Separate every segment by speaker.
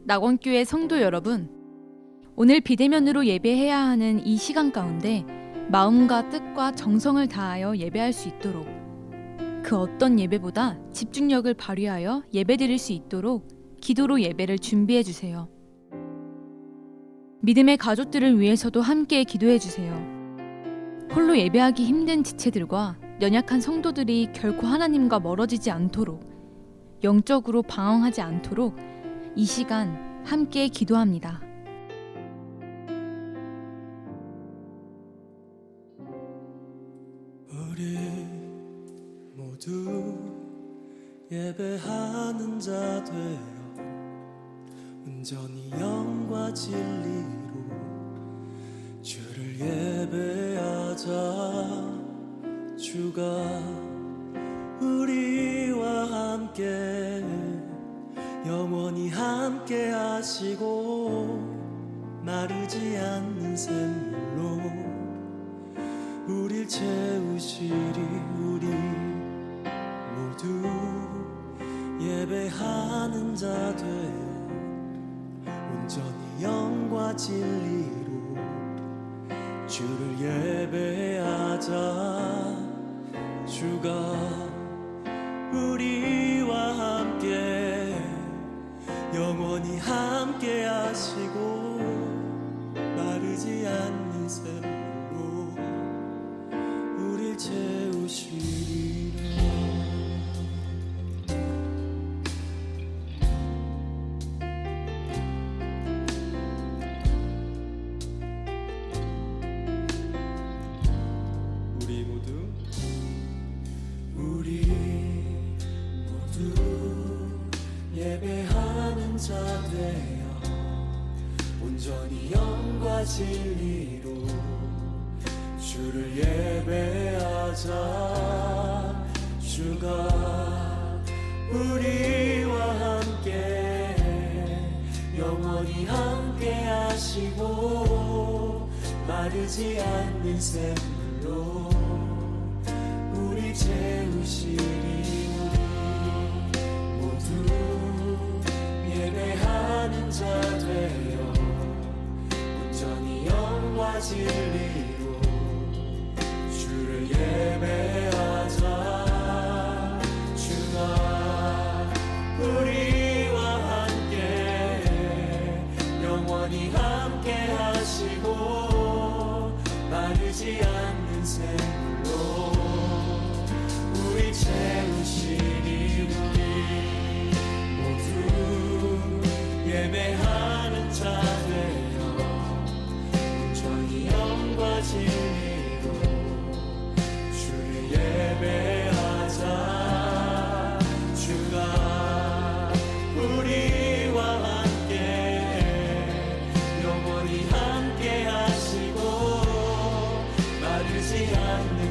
Speaker 1: 낙원교회 성도 여러분, 오늘 비대면으로 예배해야 하는 이 시간 가운데 마음과 뜻과 정성을 다하여 예배할 수 있도록, 그 어떤 예배보다 집중력을 발휘하여 예배드릴 수 있도록 기도로 예배를 준비해 주세요. 믿음의 가족들을 위해서도 함께 기도해 주세요. 홀로 예배하기 힘든 지체들과 연약한 성도들이 결코 하나님과 멀어지지 않도록, 영적으로 방황하지 않도록 이 시간 함께 기도합니다.
Speaker 2: 우리 모두 예배하는 자 되어 온전히 영과 진리로 주를 예배하자. 주가 우리와 함께 영원히 함께 하시고 마르지 않는 샘물로 우릴 채우시리. 우리 모두 예배하는 자 되어 온전히 영과 진리로 주를 예배하자. 주가 우리와 함께 영원히 함께 하시고 마르지 않는 샘물로 우릴 채우시리라. 우리 모두 예배하는 자 되어 온전히 영과 진리로 주를 예배하자. 주가 우리와 함께 영원히 함께 하시고 마르지 않는 샘물로 우리 채우시리. 우리 모두 예배하는 자 되어 온전히 영과 진리로 주를 예배하자. 주가 우리와 함께 영원히 함께 하시고 마르지 않는 샘물로 우리 채우시리. 우리 모두 예배하는 자 되어 온전히 영과 진리로 주를 예배하자. 주가 우리와 함께 영원히 함께 하시고 마르지 않는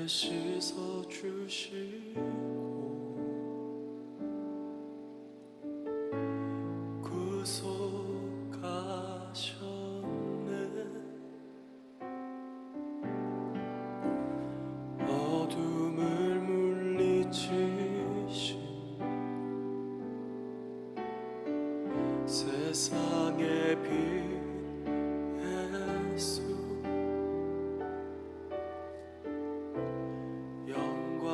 Speaker 2: 씻어 주시고 구속하셨네. 어둠을 물리치신 세상의 빛 예수, 영광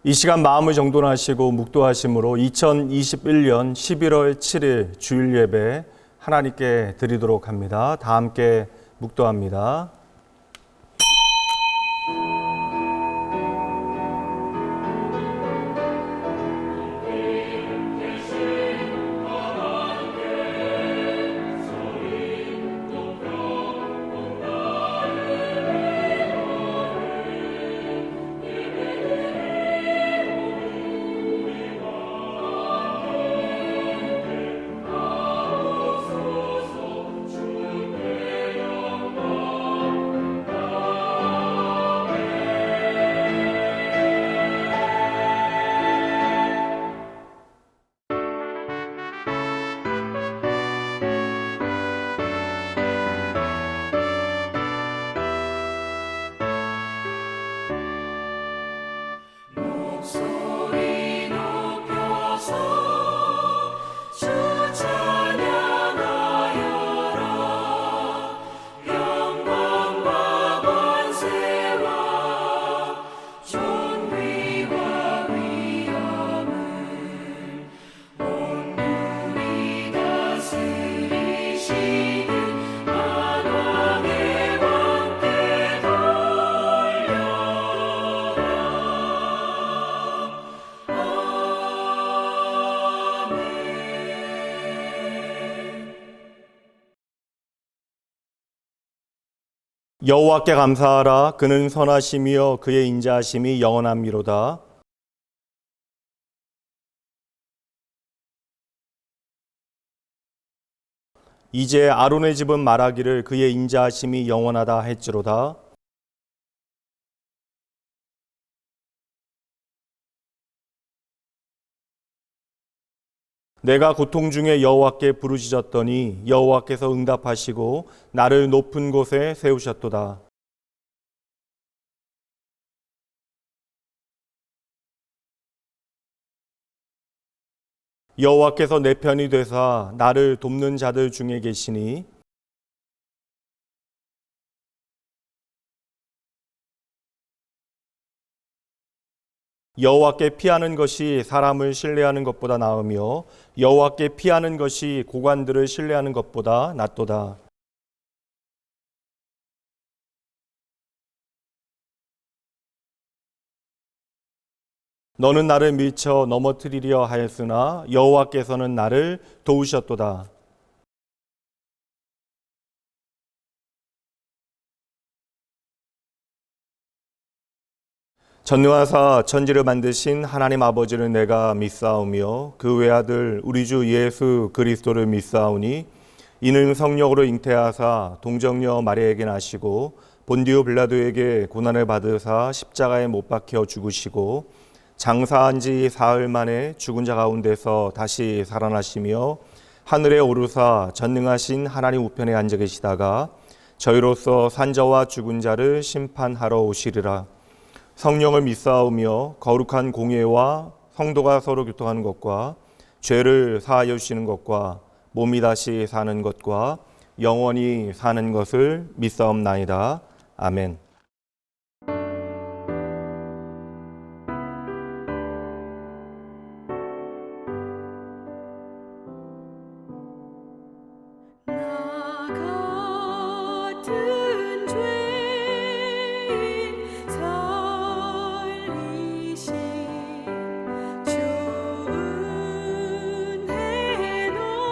Speaker 3: 이 시간 마음을 정돈하시고 묵도하심으로 2021년 11월 7일 주일 예배 하나님께 드리도록 합니다. 다 함께 묵도합니다.
Speaker 2: 소리 높여서 주 찬양하여라. 영광과 권세와 존귀와 위엄을 온누리 다스리시는 만왕의 왕께 돌려라.
Speaker 3: 여호와께 감사하라. 그는 선하심이여 그의 인자하심이 영원함이로다. 이제 아론의 집은 말하기를 그의 인자하심이 영원하다 했지로다. 내가 고통 중에 여호와께 부르짖었더니 여호와께서 응답하시고 나를 높은 곳에 세우셨도다. 여호와께서 내 편이 되사 나를 돕는 자들 중에 계시니 여호와께 피하는 것이 사람을 신뢰하는 것보다 나으며 여호와께 피하는 것이 고관들을 신뢰하는 것보다 낫도다. 너는 나를 밀쳐 넘어뜨리려 하였으나 여호와께서는 나를 도우셨도다. 전능하사 천지를 만드신 하나님 아버지를 내가 믿사오며 그 외아들 우리 주 예수 그리스도를 믿사오니 이는 성령으로 잉태하사 동정녀 마리아에게 나시고 본디오 빌라도에게 고난을 받으사 십자가에 못 박혀 죽으시고 장사한 지 사흘 만에 죽은 자 가운데서 다시 살아나시며 하늘에 오르사 전능하신 하나님 우편에 앉아 계시다가 저희로서 산자와 죽은 자를 심판하러 오시리라. 성령을 믿사오며 거룩한 공예와 성도가 서로 교통하는 것과 죄를 사하여 주시는 것과 몸이 다시 사는 것과 영원히 사는 것을 믿사옵나이다. 아멘.
Speaker 4: 같은 죄인 살리신 주 은혜 놀라워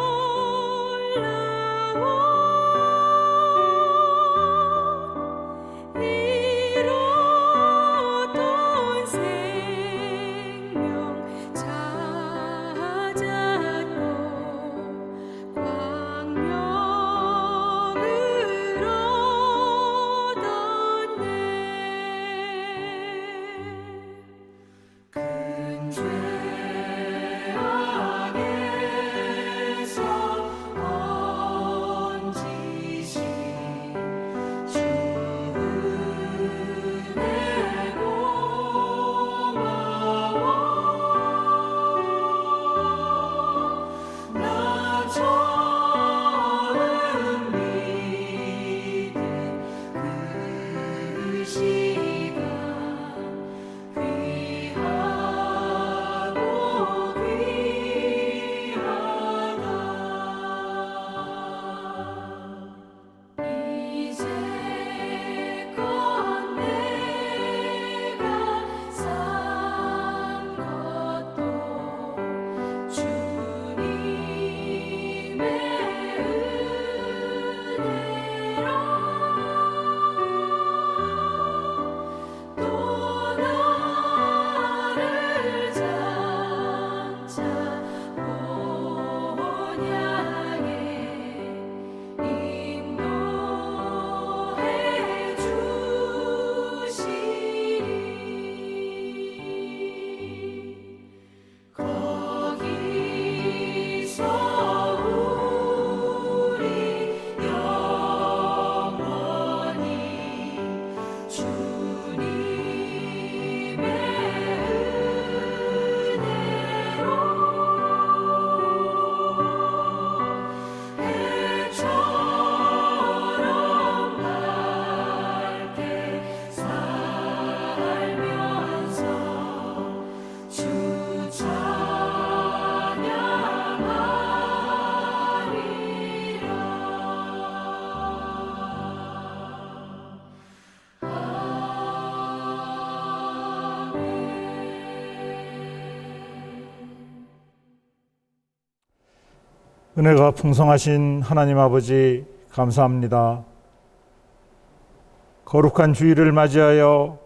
Speaker 5: 은혜가 풍성하신 하나님 아버지 감사합니다. 거룩한 주일을 맞이하여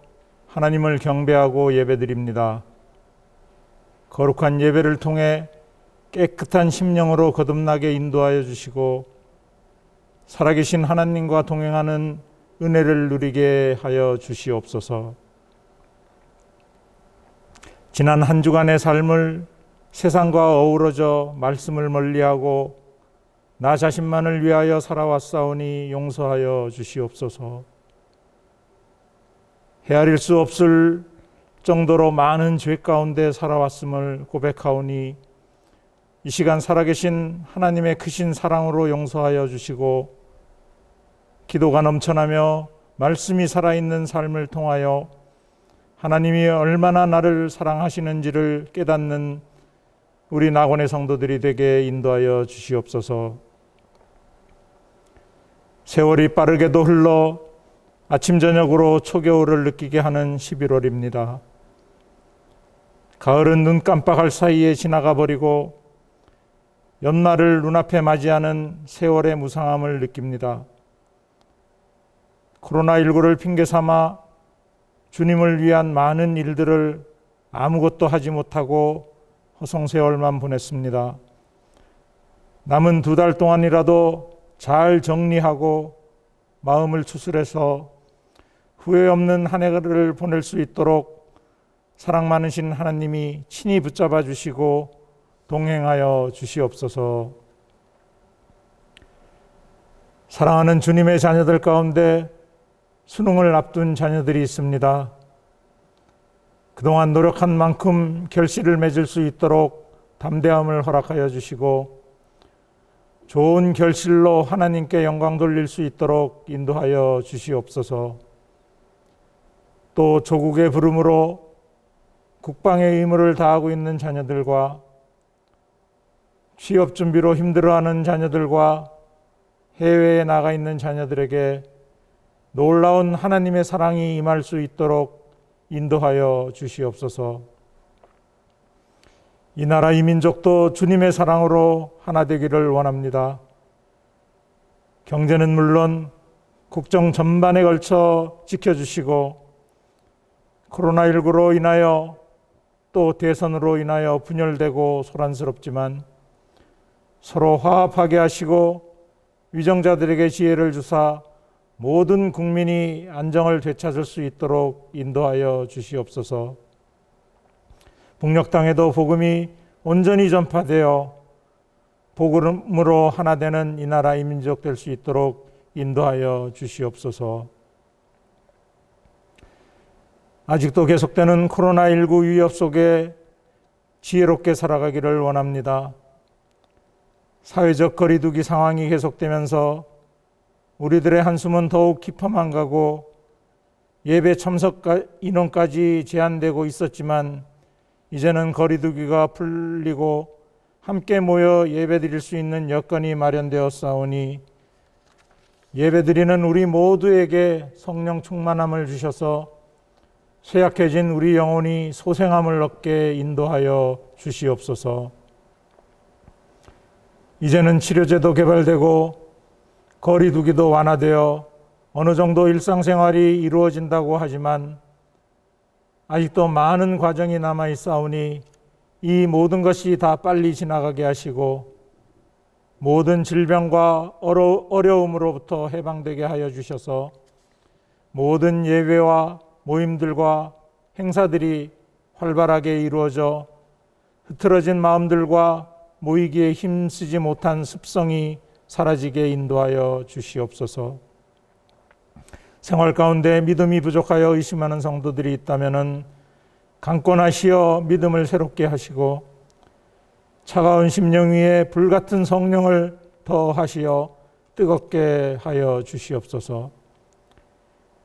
Speaker 5: 하나님을 경배하고 예배드립니다. 거룩한 예배를 통해 깨끗한 심령으로 거듭나게 인도하여 주시고 살아계신 하나님과 동행하는 은혜를 누리게 하여 주시옵소서. 지난 한 주간의 삶을 세상과 어우러져 말씀을 멀리하고 나 자신만을 위하여 살아왔사오니 용서하여 주시옵소서. 헤아릴 수 없을 정도로 많은 죄 가운데 살아왔음을 고백하오니 이 시간 살아계신 하나님의 크신 사랑으로 용서하여 주시고 기도가 넘쳐나며 말씀이 살아있는 삶을 통하여 하나님이 얼마나 나를 사랑하시는지를 깨닫는 우리 낙원의 성도들이 되게 인도하여 주시옵소서. 세월이 빠르게도 흘러 아침 저녁으로 초겨울을 느끼게 하는 11월입니다. 가을은 눈 깜빡할 사이에 지나가 버리고 연말을 눈앞에 맞이하는 세월의 무상함을 느낍니다. 코로나19를 핑계 삼아 주님을 위한 많은 일들을 아무것도 하지 못하고 허송세월만 보냈습니다. 남은 2달 동안이라도 잘 정리하고 마음을 추스려서 후회 없는 한 해를 보낼 수 있도록 사랑 많으신 하나님이 친히 붙잡아 주시고 동행하여 주시옵소서. 사랑하는 주님의 자녀들 가운데 수능을 앞둔 자녀들이 있습니다. 그동안 노력한 만큼 결실을 맺을 수 있도록 담대함을 허락하여 주시고 좋은 결실로 하나님께 영광 돌릴 수 있도록 인도하여 주시옵소서. 또 조국의 부름으로 국방의 의무를 다하고 있는 자녀들과 취업 준비로 힘들어하는 자녀들과 해외에 나가 있는 자녀들에게 놀라운 하나님의 사랑이 임할 수 있도록 인도하여 주시옵소서. 이 나라 이 민족도 주님의 사랑으로 하나 되기를 원합니다. 경제는 물론 국정 전반에 걸쳐 지켜주시고 코로나19로 인하여 또 대선으로 인하여 분열되고 소란스럽지만 서로 화합하게 하시고 위정자들에게 지혜를 주사 모든 국민이 안정을 되찾을 수 있도록 인도하여 주시옵소서. 북녘 땅에도 복음이 온전히 전파되어 복음으로 하나 되는 이 나라 이 민족 될 수 있도록 인도하여 주시옵소서. 아직도 계속되는 코로나19 위협 속에 지혜롭게 살아가기를 원합니다. 사회적 거리두기 상황이 계속되면서 우리들의 한숨은 더욱 깊어만 가고 예배 참석 인원까지 제한되고 있었지만 이제는 거리두기가 풀리고 함께 모여 예배드릴 수 있는 여건이 마련되었사오니 예배드리는 우리 모두에게 성령 충만함을 주셔서 쇠약해진 우리 영혼이 소생함을 얻게 인도하여 주시옵소서. 이제는 치료제도 개발되고 거리두기도 완화되어 어느 정도 일상생활이 이루어진다고 하지만 아직도 많은 과정이 남아있사오니 이 모든 것이 다 빨리 지나가게 하시고 모든 질병과 어려움으로부터 해방되게 하여 주셔서 모든 예배와 모임들과 행사들이 활발하게 이루어져 흐트러진 마음들과 모이기에 힘쓰지 못한 습성이 사라지게 인도하여 주시옵소서. 생활 가운데 믿음이 부족하여 의심하는 성도들이 있다면 강권하시어 믿음을 새롭게 하시고 차가운 심령 위에 불같은 성령을 더하시어 뜨겁게 하여 주시옵소서.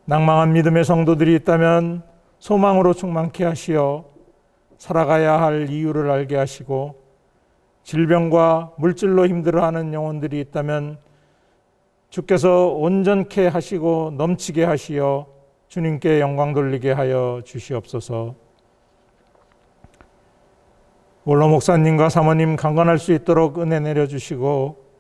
Speaker 5: 낭망한 믿음의 성도들이 있다면 소망으로 충만케 하시어 살아가야 할 이유를 알게 하시고 질병과 물질로 힘들어하는 영혼들이 있다면 주께서 온전케 하시고 넘치게 하시어 주님께 영광 돌리게 하여 주시옵소서. 원로 목사님과 사모님 강건할 수 있도록 은혜 내려주시고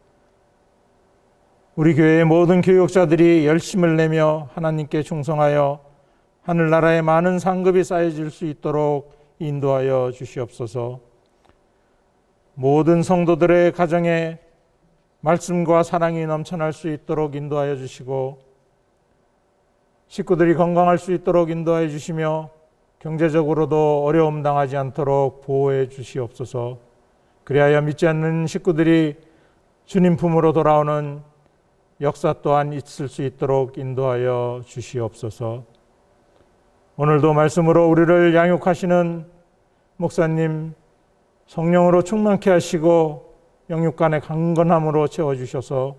Speaker 5: 우리 교회의 모든 교육자들이 열심을 내며 하나님께 충성하여 하늘나라에 많은 상급이 쌓여질 수 있도록 인도하여 주시옵소서. 모든 성도들의 가정에 말씀과 사랑이 넘쳐날 수 있도록 인도하여 주시고 식구들이 건강할 수 있도록 인도하여 주시며 경제적으로도 어려움 당하지 않도록 보호해 주시옵소서. 그리하여 믿지 않는 식구들이 주님 품으로 돌아오는 역사 또한 있을 수 있도록 인도하여 주시옵소서. 오늘도 말씀으로 우리를 양육하시는 목사님 성령으로 충만케 하시고 영육간의 강건함으로 채워주셔서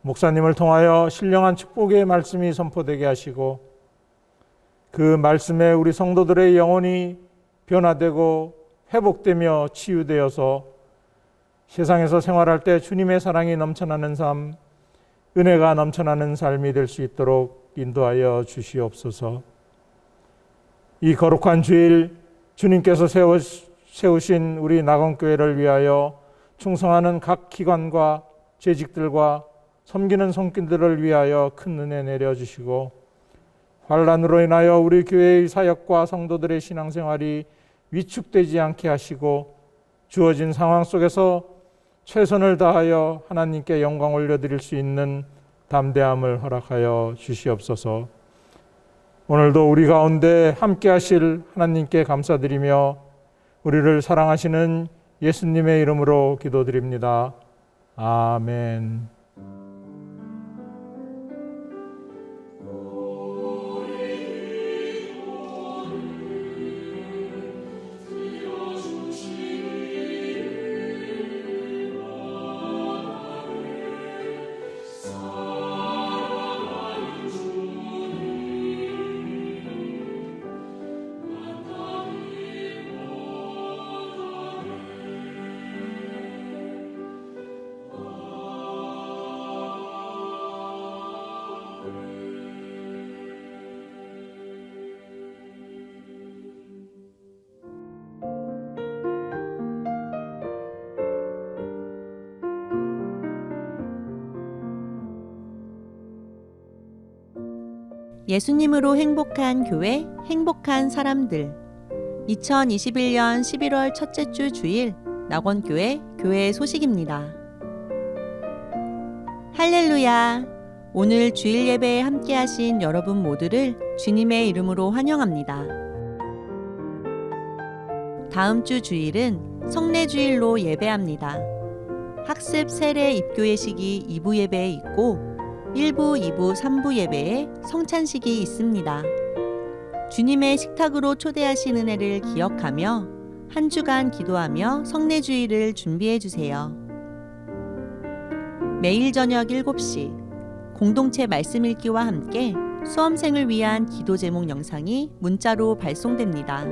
Speaker 5: 목사님을 통하여 신령한 축복의 말씀이 선포되게 하시고 그 말씀에 우리 성도들의 영혼이 변화되고 회복되며 치유되어서 세상에서 생활할 때 주님의 사랑이 넘쳐나는 삶, 은혜가 넘쳐나는 삶이 될 수 있도록 인도하여 주시옵소서. 이 거룩한 주일 주님께서 세우신 우리 낙원교회를 위하여 충성하는 각 기관과 재직들과 섬기는 성도들을 위하여 큰 은혜 내려주시고 환난으로 인하여 우리 교회의 사역과 성도들의 신앙생활이 위축되지 않게 하시고 주어진 상황 속에서 최선을 다하여 하나님께 영광 올려드릴 수 있는 담대함을 허락하여 주시옵소서. 오늘도 우리 가운데 함께 하실 하나님께 감사드리며 우리를 사랑하시는 예수님의 이름으로 기도드립니다. 아멘.
Speaker 6: 예수님으로 행복한 교회, 행복한 사람들. 2021년 11월 첫째 주 주일 낙원교회 교회 소식입니다. 할렐루야! 오늘 주일 예배에 함께 하신 여러분 모두를 주님의 이름으로 환영합니다. 다음 주 주일은 성례주일로 예배합니다. 학습 세례 입교 예식이 2부 예배에 있고 1부, 2부, 3부 예배에 성찬식이 있습니다. 주님의 식탁으로 초대하신 은혜를 기억하며 한 주간 기도하며 성례주일을 준비해 주세요. 매일 저녁 7시 공동체 말씀 읽기와 함께 수험생을 위한 기도 제목 영상이 문자로 발송됩니다.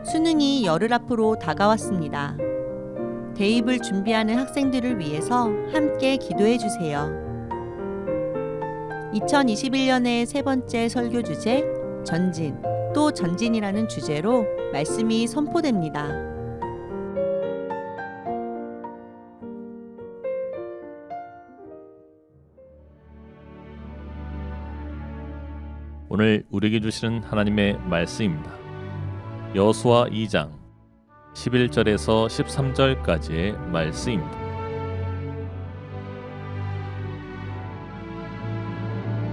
Speaker 6: 수능이 열흘 앞으로 다가왔습니다. 대입을 준비하는 학생들을 위해서 함께 기도해 주세요. 2021년의 세 번째 설교 주제 전진, 또 전진이라는 주제로 말씀이 선포됩니다.
Speaker 7: 오늘 우리에게 주시는 하나님의 말씀입니다. 여호수아 2장 11절에서 13절까지의 말씀입니다.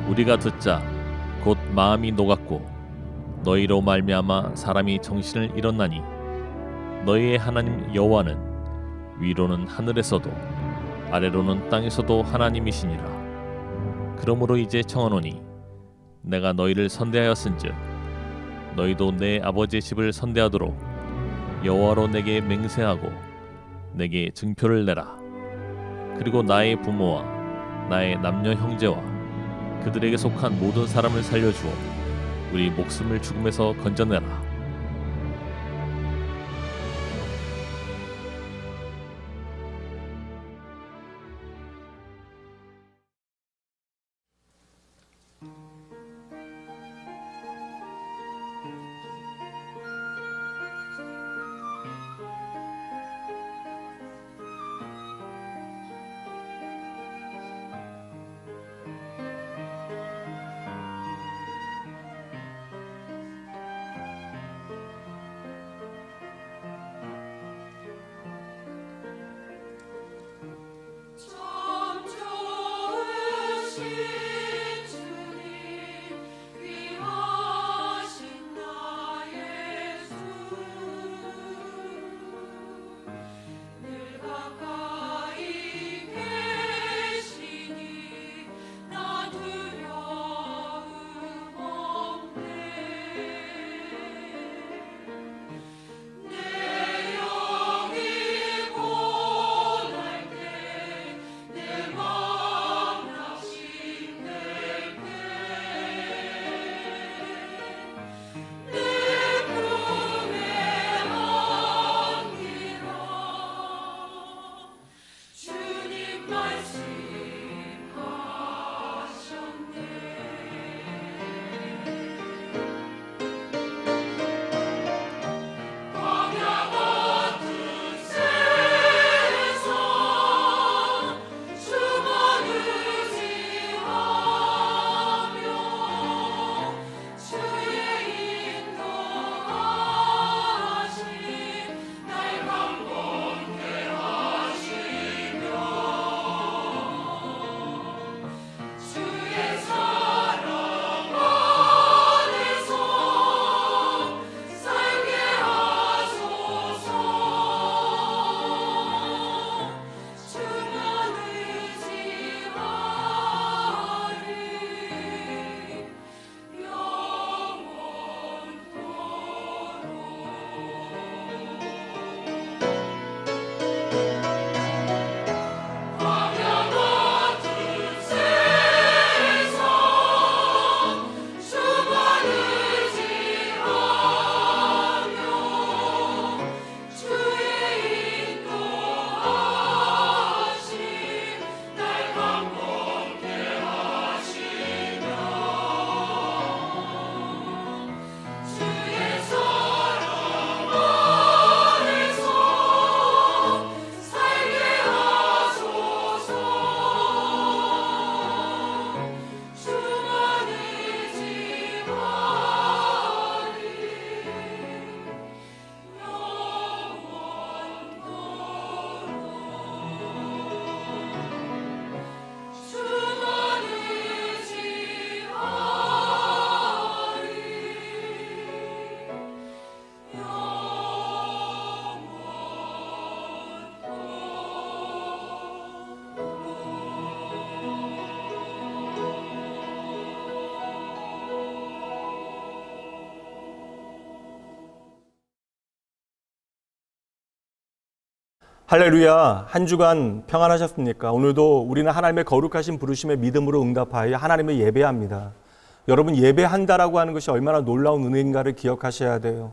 Speaker 7: 우리가 듣자 곧 마음이 녹았고 너희로 말미암아 사람이 정신을 잃었나니 너희의 하나님 여호와는 위로는 하늘에서도 아래로는 땅에서도 하나님이시니라. 그러므로 이제 청하노니 내가 너희를 선대하였은즉 너희도 내 아버지의 집을 선대하도록 여호와로 내게 맹세하고 내게 증표를 내라. 그리고 나의 부모와 나의 남녀 형제와 그들에게 속한 모든 사람을 살려주어 우리 목숨을 죽음에서 건져내라.
Speaker 3: 할렐루야. 한 주간 평안하셨습니까? 오늘도 우리는 하나님의 거룩하신 부르심에 믿음으로 응답하여 하나님을 예배합니다. 여러분, 예배한다라고 하는 것이 얼마나 놀라운 은혜인가를 기억하셔야 돼요.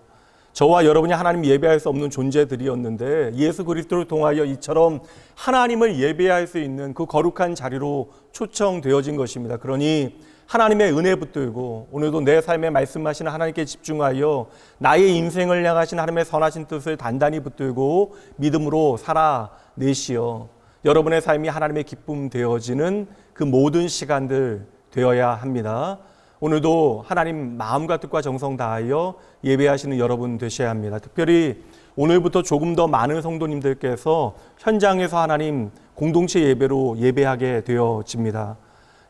Speaker 3: 저와 여러분이 하나님 예배할 수 없는 존재들이었는데 예수 그리스도를 통하여 이처럼 하나님을 예배할 수 있는 그 거룩한 자리로 초청되어진 것입니다. 그러니 하나님의 은혜 붙들고 오늘도 내 삶에 말씀하시는 하나님께 집중하여 나의 인생을 향하신 하나님의 선하신 뜻을 단단히 붙들고 믿음으로 살아내시어 여러분의 삶이 하나님의 기쁨 되어지는 그 모든 시간들 되어야 합니다. 오늘도 하나님 마음과 뜻과 정성 다하여 예배하시는 여러분 되셔야 합니다. 특별히 오늘부터 조금 더 많은 성도님들께서 현장에서 하나님 공동체 예배로 예배하게 되어집니다.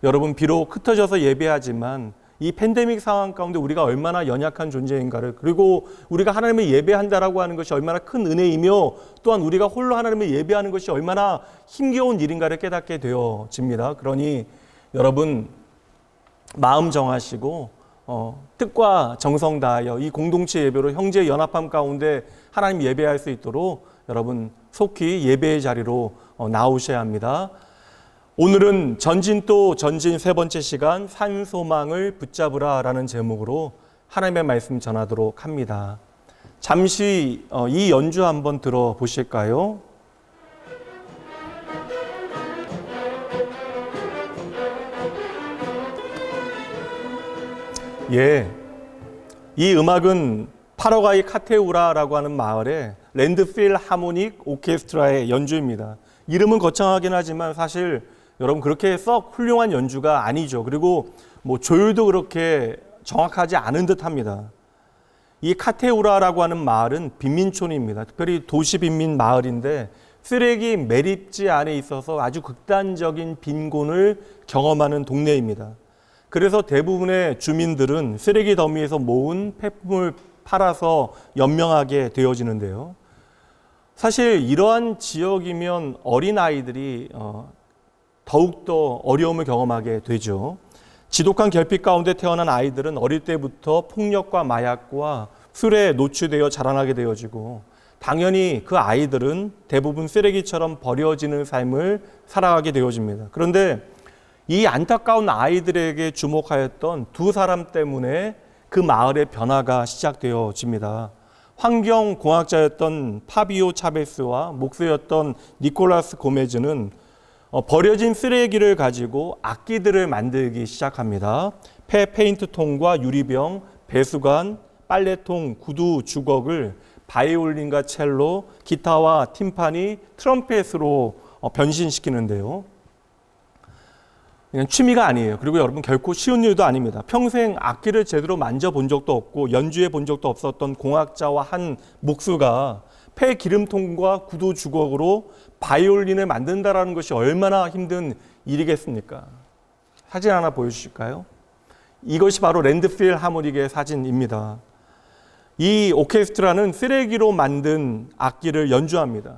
Speaker 3: 여러분, 비록 흩어져서 예배하지만 이 팬데믹 상황 가운데 우리가 얼마나 연약한 존재인가를, 그리고 우리가 하나님을 예배한다라고 하는 것이 얼마나 큰 은혜이며 또한 우리가 홀로 하나님을 예배하는 것이 얼마나 힘겨운 일인가를 깨닫게 되어집니다. 그러니 여러분, 마음 정하시고 뜻과 정성 다하여 이 공동체 예배로 형제 연합함 가운데 하나님 예배할 수 있도록 여러분 속히 예배의 자리로 나오셔야 합니다. 오늘은 전진 또 전진 세 번째 시간 산소망을 붙잡으라 라는 제목으로 하나님의 말씀 전하도록 합니다. 잠시 이 연주 한번 들어보실까요? 예, 이 음악은 파라과이 카테우라라고 하는 마을의 랜드필 하모닉 오케스트라의 연주입니다. 이름은 거창하긴 하지만 사실 여러분 그렇게 썩 훌륭한 연주가 아니죠. 그리고 조율도 그렇게 정확하지 않은 듯합니다. 이 카테우라라고 하는 마을은 빈민촌입니다. 특별히 도시 빈민 마을인데 쓰레기 매립지 안에 있어서 아주 극단적인 빈곤을 경험하는 동네입니다. 그래서 대부분의 주민들은 쓰레기 더미에서 모은 폐품을 팔아서 연명하게 되어지는데요. 사실 이러한 지역이면 어린아이들이 더욱더 어려움을 경험하게 되죠. 지독한 결핍 가운데 태어난 아이들은 어릴 때부터 폭력과 마약과 술에 노출되어 자라나게 되어지고 당연히 그 아이들은 대부분 쓰레기처럼 버려지는 삶을 살아가게 되어집니다. 그런데 이 안타까운 아이들에게 주목하였던 두 사람 때문에 그 마을의 변화가 시작되어집니다. 환경공학자였던 파비오 차베스와 목수였던 니콜라스 고메즈는 버려진 쓰레기를 가지고 악기들을 만들기 시작합니다. 페인트통과 유리병, 배수관, 빨래통, 구두, 주걱을 바이올린과 첼로, 기타와 팀파니, 트럼펫으로 변신시키는데요. 그냥 취미가 아니에요. 그리고 여러분 결코 쉬운 일도 아닙니다. 평생 악기를 제대로 만져본 적도 없고 연주해 본 적도 없었던 공학자와 한 목수가 폐 기름통과 구두 주걱으로 바이올린을 만든다라는 것이 얼마나 힘든 일이겠습니까? 사진 하나 보여주실까요? 이것이 바로 랜드필 하모닉의 사진입니다. 이 오케스트라는 쓰레기로 만든 악기를 연주합니다.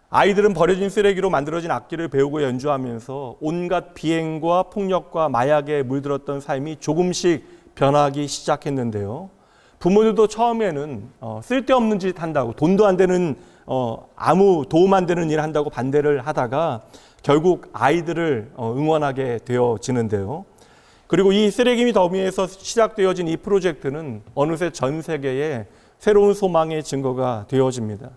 Speaker 3: 아이들은 버려진 쓰레기로 만들어진 악기를 배우고 연주하면서 온갖 비행과 폭력과 마약에 물들었던 삶이 조금씩 변하기 시작했는데요. 부모들도 처음에는 쓸데없는 짓 한다고, 돈도 안 되는 아무 도움 안 되는 일 한다고 반대를 하다가 결국 아이들을 응원하게 되어지는데요. 그리고 이 쓰레기 더미에서 시작되어진 이 프로젝트는 어느새 전 세계에 새로운 소망의 증거가 되어집니다.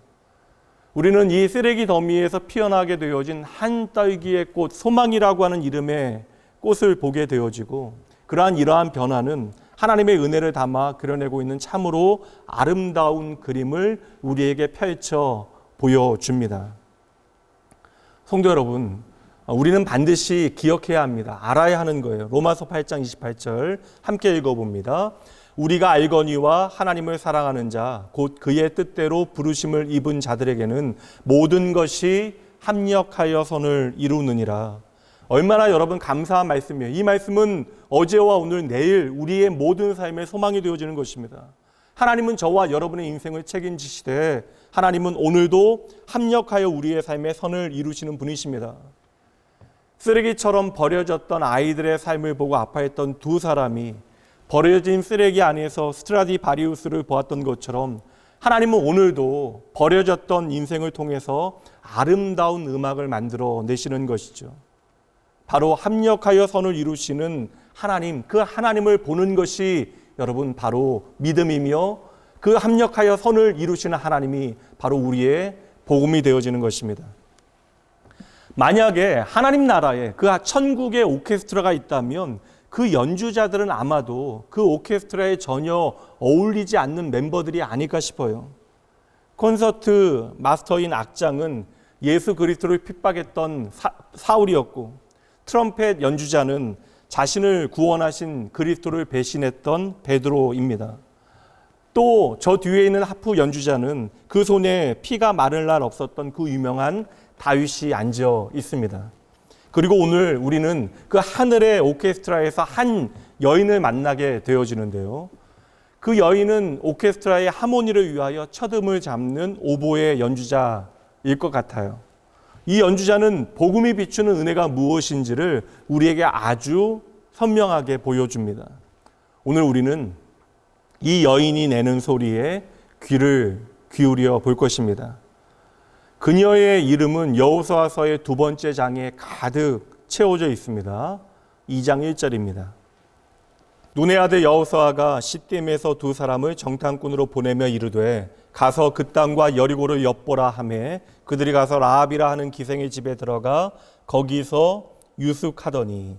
Speaker 3: 우리는 이 쓰레기 더미에서 피어나게 되어진 한 떨기의 꽃, 소망이라고 하는 이름의 꽃을 보게 되어지고 이러한 변화는 하나님의 은혜를 담아 그려내고 있는 참으로 아름다운 그림을 우리에게 펼쳐 보여줍니다. 성도 여러분, 우리는 반드시 기억해야 합니다. 알아야 하는 거예요. 로마서 8장 28절 함께 읽어봅니다. 우리가 알거니와 하나님을 사랑하는 자, 곧 그의 뜻대로 부르심을 입은 자들에게는 모든 것이 합력하여 선을 이루느니라. 얼마나 여러분 감사한 말씀이에요. 이 말씀은 어제와 오늘 내일 우리의 모든 삶의 소망이 되어지는 것입니다. 하나님은 저와 여러분의 인생을 책임지시되 하나님은 오늘도 합력하여 우리의 삶의 선을 이루시는 분이십니다. 쓰레기처럼 버려졌던 아이들의 삶을 보고 아파했던 두 사람이 버려진 쓰레기 안에서 스트라디바리우스를 보았던 것처럼 하나님은 오늘도 버려졌던 인생을 통해서 아름다운 음악을 만들어 내시는 것이죠. 바로 합력하여 선을 이루시는 하나님, 그 하나님을 보는 것이 여러분 바로 믿음이며 그 합력하여 선을 이루시는 하나님이 바로 우리의 복음이 되어지는 것입니다. 만약에 하나님 나라에 그 천국의 오케스트라가 있다면 그 연주자들은 아마도 그 오케스트라에 전혀 어울리지 않는 멤버들이 아닐까 싶어요. 콘서트 마스터인 악장은 예수 그리스도를 핍박했던 사울이었고, 트럼펫 연주자는 자신을 구원하신 그리스도를 배신했던 베드로입니다. 또 저 뒤에 있는 하프 연주자는 그 손에 피가 마를 날 없었던 그 유명한 다윗이 앉아 있습니다. 그리고 오늘 우리는 그 하늘의 오케스트라에서 한 여인을 만나게 되어지는데요. 그 여인은 오케스트라의 하모니를 위하여 첫음을 잡는 오보의 연주자일 것 같아요. 이 연주자는 복음이 비추는 은혜가 무엇인지를 우리에게 아주 선명하게 보여줍니다. 오늘 우리는 이 여인이 내는 소리에 귀를 기울여 볼 것입니다. 그녀의 이름은 여호수아서의 2번째 장에 가득 채워져 있습니다. 2장 1절입니다. 눈의 아들 여호수아가 시딤에서 2 사람을 정탐꾼으로 보내며 이르되 가서 그 땅과 여리고를 엿보라 하매 그들이 가서 라합이라 하는 기생의 집에 들어가 거기서 유숙하더니.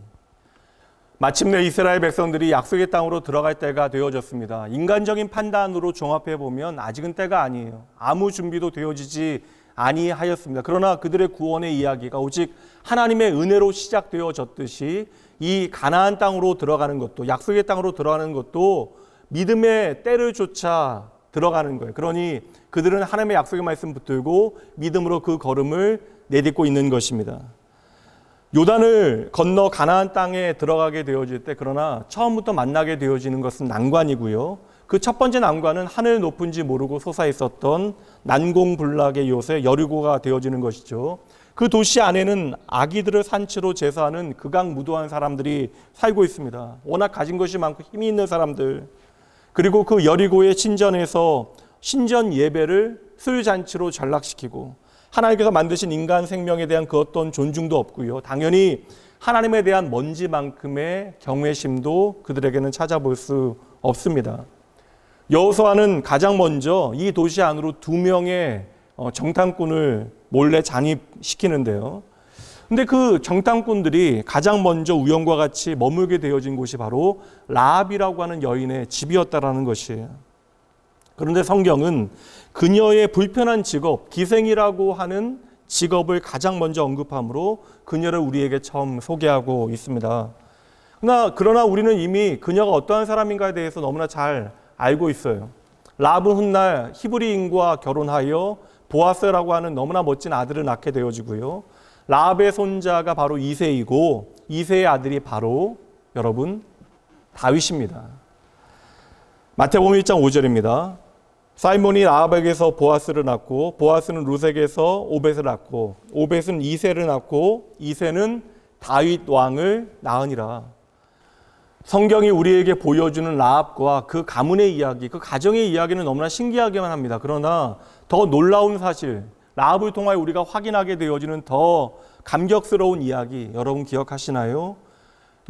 Speaker 3: 마침내 이스라엘 백성들이 약속의 땅으로 들어갈 때가 되어졌습니다. 인간적인 판단으로 종합해 보면 아직은 때가 아니에요. 아무 준비도 되어지지 아니하였습니다. 그러나 그들의 구원의 이야기가 오직 하나님의 은혜로 시작되어졌듯이 이 가나안 땅으로 들어가는 것도, 약속의 땅으로 들어가는 것도 믿음의 때를 쫓아 들어가는 거예요. 그러니 그들은 하나님의 약속의 말씀 붙들고 믿음으로 그 걸음을 내딛고 있는 것입니다. 요단을 건너 가나안 땅에 들어가게 되어질 때, 그러나 처음부터 만나게 되어지는 것은 난관이고요. 그 첫 번째 난관은 하늘 높은지 모르고 솟아있었던 난공불락의 요새 여리고가 되어지는 것이죠. 그 도시 안에는 아기들을 산채로 제사하는 극악무도한 사람들이 살고 있습니다. 워낙 가진 것이 많고 힘이 있는 사람들. 그리고 그 여리고의 신전에서 신전 예배를 술잔치로 전락시키고 하나님께서 만드신 인간 생명에 대한 그 어떤 존중도 없고요. 당연히 하나님에 대한 먼지만큼의 경외심도 그들에게는 찾아볼 수 없습니다. 여호수아는 가장 먼저 이 도시 안으로 2명의 정탐꾼을 몰래 잔입시키는데요. 근데 그 정탐꾼들이 가장 먼저 우연과 같이 머물게 되어진 곳이 바로 라합이라고 하는 여인의 집이었다라는 것이에요. 그런데 성경은 그녀의 불편한 직업, 기생이라고 하는 직업을 가장 먼저 언급함으로 그녀를 우리에게 처음 소개하고 있습니다. 그러나 우리는 이미 그녀가 어떠한 사람인가에 대해서 너무나 잘 알고 있어요. 라합은 훗날 히브리인과 결혼하여 보아스라고 하는 너무나 멋진 아들을 낳게 되어지고요. 라합의 손자가 바로 이새이고 이새의 아들이 바로 여러분 다윗입니다. 마태복음 1장 5절입니다. 사이몬이 라합에게서 보아스를 낳고 보아스는 룻에게서 오벳을 낳고 오벳은 이새를 낳고 이새는 다윗 왕을 낳으니라. 성경이 우리에게 보여주는 라합과 그 가문의 이야기, 그 가정의 이야기는 너무나 신기하기만 합니다. 그러나 더 놀라운 사실, 라합을 통하여 우리가 확인하게 되어지는 더 감격스러운 이야기, 여러분 기억하시나요?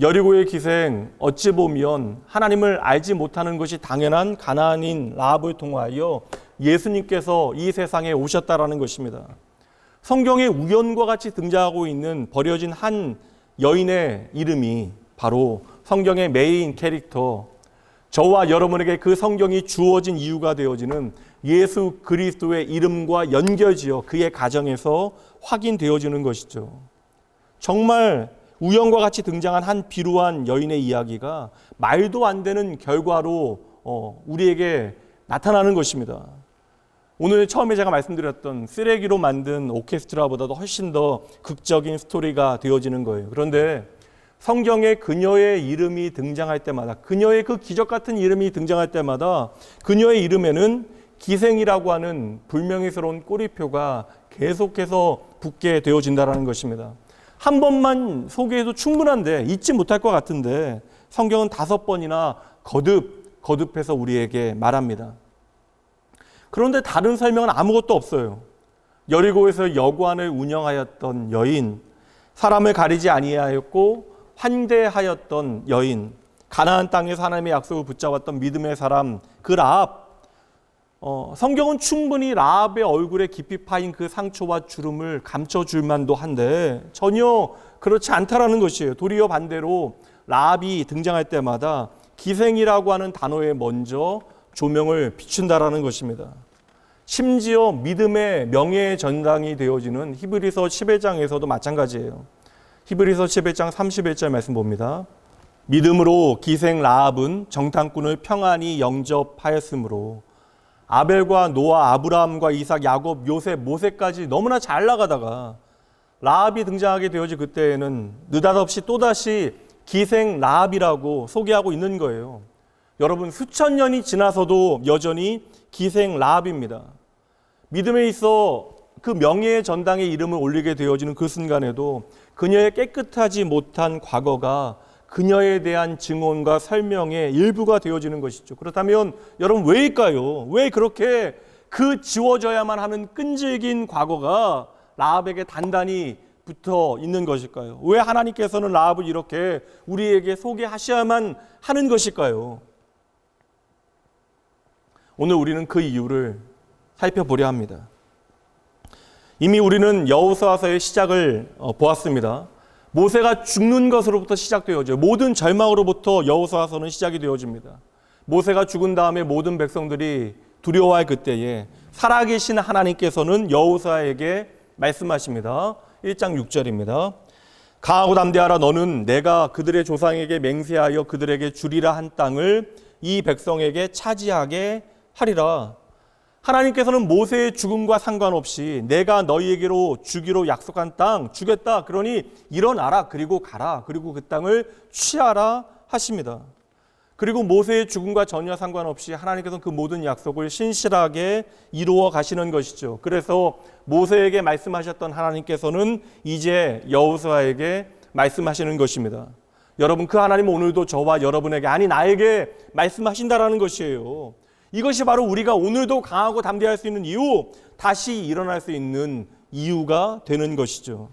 Speaker 3: 여리고의 기생, 어찌 보면 하나님을 알지 못하는 것이 당연한 가나안인 라합을 통하여 예수님께서 이 세상에 오셨다라는 것입니다. 성경에 우연과 같이 등장하고 있는 버려진 한 여인의 이름이 바로 성경의 메인 캐릭터, 저와 여러분에게 그 성경이 주어진 이유가 되어지는 예수 그리스도의 이름과 연결지어 그의 가정에서 확인되어지는 것이죠. 정말 우연과 같이 등장한 한 비루한 여인의 이야기가 말도 안 되는 결과로 우리에게 나타나는 것입니다. 오늘 처음에 제가 말씀드렸던 쓰레기로 만든 오케스트라보다도 훨씬 더 극적인 스토리가 되어지는 거예요. 그런데 성경에 그녀의 이름이 등장할 때마다, 그녀의 그 기적 같은 이름이 등장할 때마다 그녀의 이름에는 기생이라고 하는 불명예스러운 꼬리표가 계속해서 붙게 되어진다는 것입니다. 한 번만 소개해도 충분한데, 잊지 못할 것 같은데 성경은 5번이나 거듭해서 우리에게 말합니다. 그런데 다른 설명은 아무것도 없어요. 여리고에서 여관을 운영하였던 여인, 사람을 가리지 아니하였고 환대하였던 여인, 가나안 땅에서 하나님의 약속을 붙잡았던 믿음의 사람, 그 라합. 성경은 충분히 라합의 얼굴에 깊이 파인 그 상처와 주름을 감춰줄 만도 한데 전혀 그렇지 않다라는 것이에요. 도리어 반대로 라합이 등장할 때마다 기생이라고 하는 단어에 먼저 조명을 비춘다라는 것입니다. 심지어 믿음의 명예의 전당이 되어지는 히브리서 11장에서도 마찬가지예요. 히브리서 11장 31절 말씀 봅니다. 믿음으로 기생 라합은 정탐꾼을 평안히 영접하였으므로 아벨과 노아, 아브라함과 이삭, 야곱, 요셉, 모세까지 너무나 잘 나가다가 라합이 등장하게 되어지 그때에는 느닷없이 또다시 기생 라합이라고 소개하고 있는 거예요. 여러분, 수천 년이 지나서도 여전히 기생 라합입니다. 믿음에 있어 그 명예의 전당에 이름을 올리게 되어지는 그 순간에도 그녀의 깨끗하지 못한 과거가 그녀에 대한 증언과 설명의 일부가 되어지는 것이죠. 그렇다면 여러분 왜일까요? 왜 그렇게 그 지워져야만 하는 끈질긴 과거가 라합에게 단단히 붙어 있는 것일까요? 왜 하나님께서는 라합을 이렇게 우리에게 소개하셔야만 하는 것일까요? 오늘 우리는 그 이유를 살펴보려 합니다. 이미 우리는 여호수아서의 시작을 보았습니다. 모세가 죽는 것으로부터 시작되어져요. 모든 절망으로부터 여호수아서는 시작이 되어집니다. 모세가 죽은 다음에 모든 백성들이 두려워할 그때에 살아계신 하나님께서는 여호수아에게 말씀하십니다. 1장 6절입니다. 강하고 담대하라. 너는 내가 그들의 조상에게 맹세하여 그들에게 주리라 한 땅을 이 백성에게 차지하게 하리라. 하나님께서는 모세의 죽음과 상관없이 내가 너희에게로 주기로 약속한 땅 주겠다. 그러니 일어나라. 그리고 가라. 그리고 그 땅을 취하라 하십니다. 그리고 모세의 죽음과 전혀 상관없이 하나님께서는 그 모든 약속을 신실하게 이루어 가시는 것이죠. 그래서 모세에게 말씀하셨던 하나님께서는 이제 여호수아에게 말씀하시는 것입니다. 여러분, 그 하나님은 오늘도 저와 여러분에게, 아니 나에게 말씀하신다라는 것이에요. 이것이 바로 우리가 오늘도 강하고 담대할 수 있는 이유, 다시 일어날 수 있는 이유가 되는 것이죠.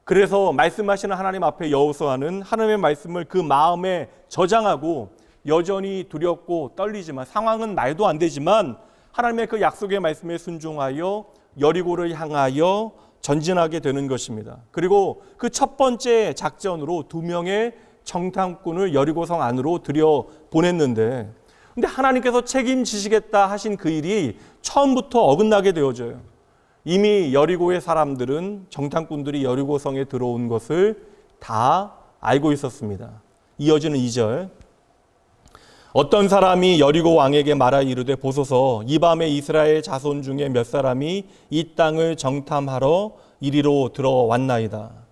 Speaker 3: 그래서 말씀하시는 하나님 앞에 여호수아는 하나님의 말씀을 그 마음에 저장하고 여전히 두렵고 떨리지만, 상황은 말도 안 되지만 하나님의 그 약속의 말씀에 순종하여 여리고를 향하여 전진하게 되는 것입니다. 그리고 그 첫 번째 작전으로 2명의 정탐꾼을 여리고성 안으로 들여 보냈는데, 근데 하나님께서 책임지시겠다 하신 그 일이 처음부터 어긋나게 되어져요. 이미 여리고의 사람들은, 정탐꾼들이 여리고성에 들어온 것을 다 알고 있었습니다. 이어지는 2절. 어떤 사람이 여리고 왕에게 말하 이르되 보소서, 이 밤에 이스라엘 자손 중에 몇 사람이 이 땅을 정탐하러 이리로 들어왔나이다.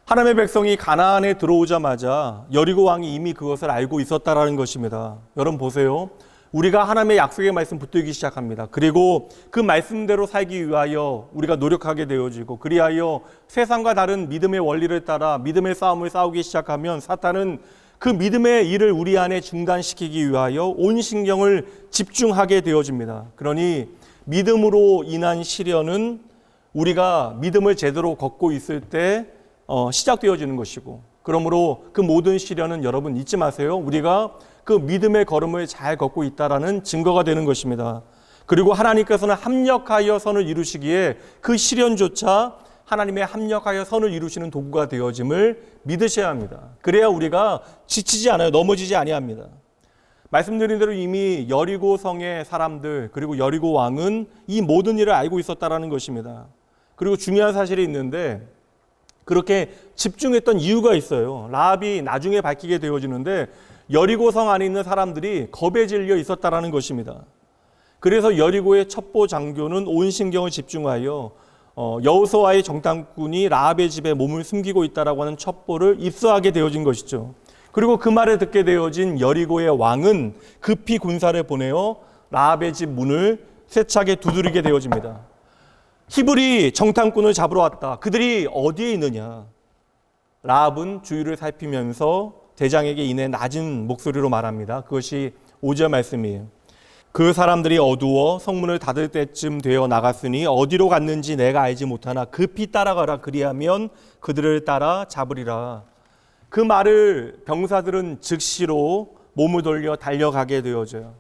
Speaker 3: 하나님의 백성이 가나안에 들어오자마자 여리고 왕이 이미 그것을 알고 있었다라는 것입니다. 여러분 보세요. 우리가 하나님의 약속의 말씀 붙들기 시작합니다. 그리고 그 말씀대로 살기 위하여 우리가 노력하게 되어지고, 그리하여 세상과 다른 믿음의 원리를 따라 믿음의 싸움을 싸우기 시작하면 사탄은 그 믿음의 일을 우리 안에 중단시키기 위하여 온 신경을 집중하게 되어집니다. 그러니 믿음으로 인한 시련은 우리가 믿음을 제대로 걷고 있을 때 시작되어지는 것이고, 그러므로 그 모든 시련은 여러분 잊지 마세요. 우리가 그 믿음의 걸음을 잘 걷고 있다라는 증거가 되는 것입니다. 그리고 하나님께서는 합력하여 선을 이루시기에 그 시련조차 하나님의 합력하여 선을 이루시는 도구가 되어짐을 믿으셔야 합니다. 그래야 우리가 지치지 않아요. 넘어지지 아니합니다. 말씀드린 대로 이미 여리고성의 사람들, 그리고 여리고 왕은 이 모든 일을 알고 있었다라는 것입니다. 그리고 중요한 사실이 있는데, 그렇게 집중했던 이유가 있어요. 라합이 나중에 밝히게 되어지는데 여리고성 안에 있는 사람들이 겁에 질려 있었다라는 것입니다. 그래서 여리고의 첩보 장교는 온 신경을 집중하여 여호수아의 정탐꾼이 라합의 집에 몸을 숨기고 있다라고 하는 첩보를 입수하게 되어진 것이죠. 그리고 그 말을 듣게 되어진 여리고의 왕은 급히 군사를 보내어 라합의 집 문을 세차게 두드리게 되어집니다. 히브리 정탐꾼을 잡으러 왔다. 그들이 어디에 있느냐? 라합은 주위를 살피면서 대장에게 이내 낮은 목소리로 말합니다. 그것이 5절 말씀이에요. 그 사람들이 어두워 성문을 닫을 때쯤 되어 나갔으니 어디로 갔는지 내가 알지 못하나 급히 따라가라. 그리하면 그들을 따라 잡으리라. 그 말을 병사들은 즉시로 몸을 돌려 달려가게 되어져요.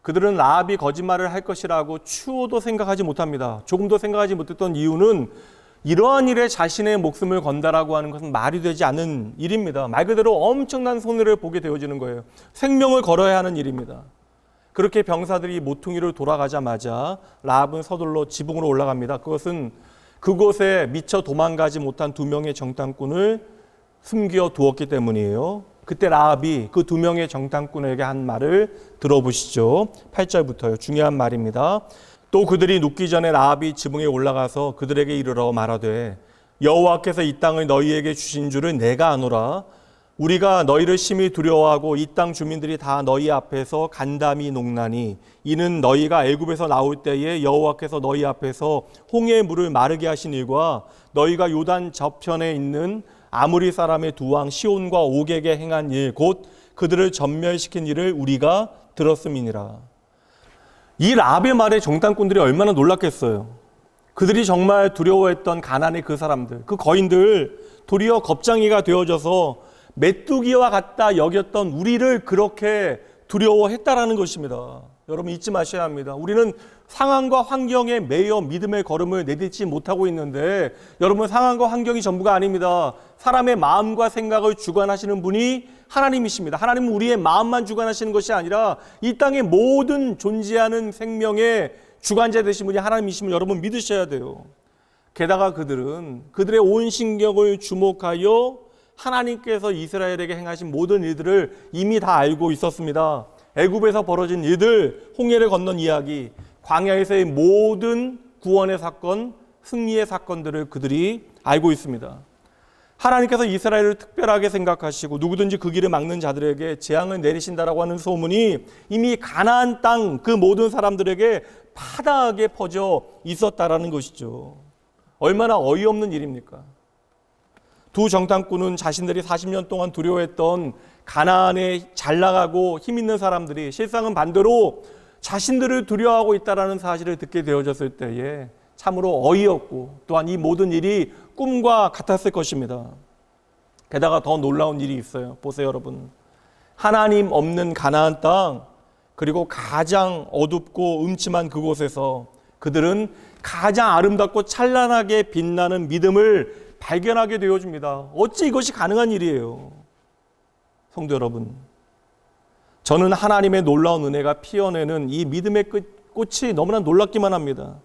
Speaker 3: 그들은 라합이 거짓말을 할 것이라고 추호도 생각하지 못합니다. 조금도 생각하지 못했던 이유는 이러한 일에 자신의 목숨을 건다라고 하는 것은 말이 되지 않는 일입니다. 말 그대로 엄청난 손해를 보게 되어지는 거예요. 생명을 걸어야 하는 일입니다. 그렇게 병사들이 모퉁이를 돌아가자마자 라합은 서둘러 지붕으로 올라갑니다. 그것은 그곳에 미처 도망가지 못한 2명의 정탐꾼을 숨겨 두었기 때문이에요. 그때 라합이 그 2명의 정탐꾼에게 한 말을 들어보시죠. 8절부터요. 중요한 말입니다. 또 그들이 눕기 전에 라합이 지붕에 올라가서 그들에게 이르러 말하되 여호와께서 이 땅을 너희에게 주신 줄을 내가 아노라. 우리가 너희를 심히 두려워하고 이 땅 주민들이 다 너희 앞에서 간담이 녹나니 이는 너희가 애굽에서 나올 때에 여호와께서 너희 앞에서 홍해의 물을 마르게 하신 일과 너희가 요단 저편에 있는 아무리 사람의 두 왕 시온과 옥에게 행한 일 곧 그들을 전멸시킨 일을 우리가 들었음이니라. 이 라합의 말에 정탐꾼들이 얼마나 놀랐겠어요. 그들이 정말 두려워했던 가나안의 그 사람들, 그 거인들 도리어 겁쟁이가 되어져서 메뚜기와 같다 여겼던 우리를 그렇게 두려워했다라는 것입니다. 여러분 잊지 마셔야 합니다. 우리는 상황과 환경에 매여 믿음의 걸음을 내딛지 못하고 있는데 여러분 상황과 환경이 전부가 아닙니다. 사람의 마음과 생각을 주관하시는 분이 하나님이십니다. 하나님은 우리의 마음만 주관하시는 것이 아니라 이 땅의 모든 존재하는 생명의 주관자 되신 분이 하나님이심을 여러분 믿으셔야 돼요. 게다가 그들은 그들의 온 신경을 주목하여 하나님께서 이스라엘에게 행하신 모든 일들을 이미 다 알고 있었습니다. 애굽에서 벌어진 일들, 홍해를 건넌 이야기, 광야에서의 모든 구원의 사건, 승리의 사건들을 그들이 알고 있습니다. 하나님께서 이스라엘을 특별하게 생각하시고 누구든지 그 길을 막는 자들에게 재앙을 내리신다라고 하는 소문이 이미 가나안 땅 그 모든 사람들에게 파다하게 퍼져 있었다라는 것이죠. 얼마나 어이없는 일입니까? 두 정탐꾼은 자신들이 40년 동안 두려워했던 가나안에 잘 나가고 힘 있는 사람들이 실상은 반대로 자신들을 두려워하고 있다는 사실을 듣게 되어졌을 때에 참으로 어이없고 또한 이 모든 일이 꿈과 같았을 것입니다. 게다가 더 놀라운 일이 있어요. 보세요 여러분. 하나님 없는 가나안 땅 그리고 가장 어둡고 음침한 그곳에서 그들은 가장 아름답고 찬란하게 빛나는 믿음을 발견하게 되어줍니다. 어찌 이것이 가능한 일이에요? 성도 여러분, 저는 하나님의 놀라운 은혜가 피어내는 이 믿음의 꽃이 너무나 놀랍기만 합니다.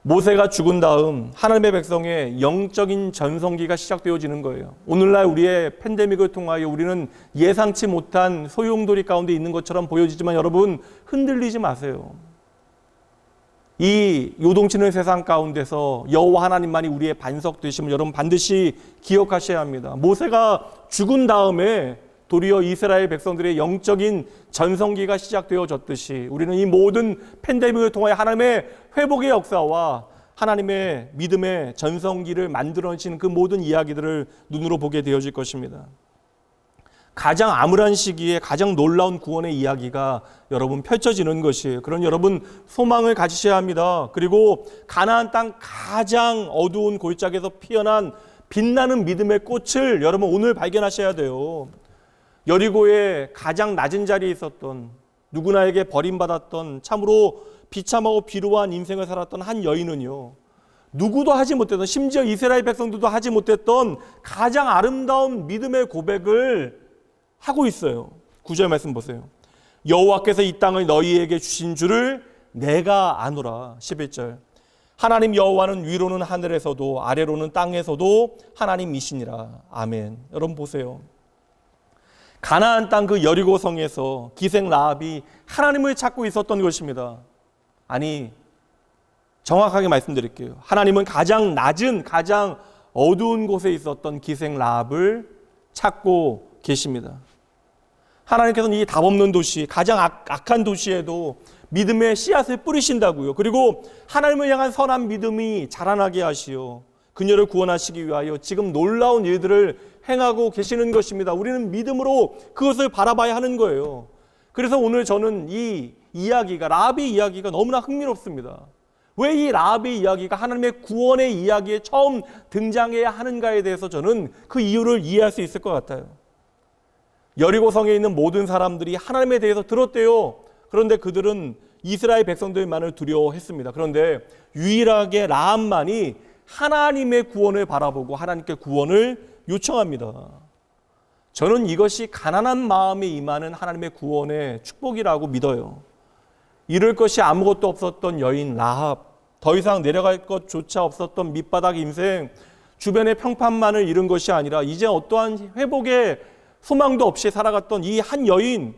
Speaker 3: 모세가 죽은 다음 하나님의 백성의 영적인 전성기가 시작되어지는 거예요. 오늘날 우리의 팬데믹을 통하여 우리는 예상치 못한 소용돌이 가운데 있는 것처럼 보여지지만 여러분 흔들리지 마세요. 이 요동치는 세상 가운데서 여호와 하나님만이 우리의 반석 되심을 여러분 반드시 기억하셔야 합니다. 모세가 죽은 다음에 도리어 이스라엘 백성들의 영적인 전성기가 시작되어졌듯이 우리는 이 모든 팬데믹을 통하여 하나님의 회복의 역사와 하나님의 믿음의 전성기를 만들어내시는 그 모든 이야기들을 눈으로 보게 되어질 것입니다. 가장 암울한 시기에 가장 놀라운 구원의 이야기가 여러분 펼쳐지는 것이에요. 그런 여러분 소망을 가지셔야 합니다. 그리고 가나안 땅 가장 어두운 골짜기에서 피어난 빛나는 믿음의 꽃을 여러분 오늘 발견하셔야 돼요. 여리고의 가장 낮은 자리에 있었던 누구나에게 버림받았던 참으로 비참하고 비루한 인생을 살았던 한 여인은요. 누구도 하지 못했던 심지어 이스라엘 백성들도 하지 못했던 가장 아름다운 믿음의 고백을 하고 있어요. 9절 말씀 보세요. 여호와께서 이 땅을 너희에게 주신 줄을 내가 아노라. 11절. 하나님 여호와는 위로는 하늘에서도 아래로는 땅에서도 하나님이시니라. 아멘. 여러분 보세요. 가나안 땅 그 여리고 성에서 기생 라합이 하나님을 찾고 있었던 것입니다. 아니 정확하게 말씀드릴게요. 하나님은 가장 낮은 가장 어두운 곳에 있었던 기생 라합을 찾고 계십니다. 하나님께서는 이 답없는 도시 가장 악한 도시에도 믿음의 씨앗을 뿌리신다고요. 그리고 하나님을 향한 선한 믿음이 자라나게 하시오 그녀를 구원하시기 위하여 지금 놀라운 일들을 행하고 계시는 것입니다. 우리는 믿음으로 그것을 바라봐야 하는 거예요. 그래서 오늘 저는 이 이야기가, 라합의 이야기가 너무나 흥미롭습니다. 왜 이 라합의 이야기가 하나님의 구원의 이야기에 처음 등장해야 하는가에 대해서 저는 그 이유를 이해할 수 있을 것 같아요. 여리고성에 있는 모든 사람들이 하나님에 대해서 들었대요. 그런데 그들은 이스라엘 백성들만을 두려워했습니다. 그런데 유일하게 라합만이 하나님의 구원을 바라보고 하나님께 구원을 요청합니다. 저는 이것이 가난한 마음에 임하는 하나님의 구원의 축복이라고 믿어요. 잃을 것이 아무것도 없었던 여인 라합, 더 이상 내려갈 것조차 없었던 밑바닥 인생, 주변의 평판만을 잃은 것이 아니라 이제 어떠한 회복의 소망도 없이 살아갔던 이 한 여인,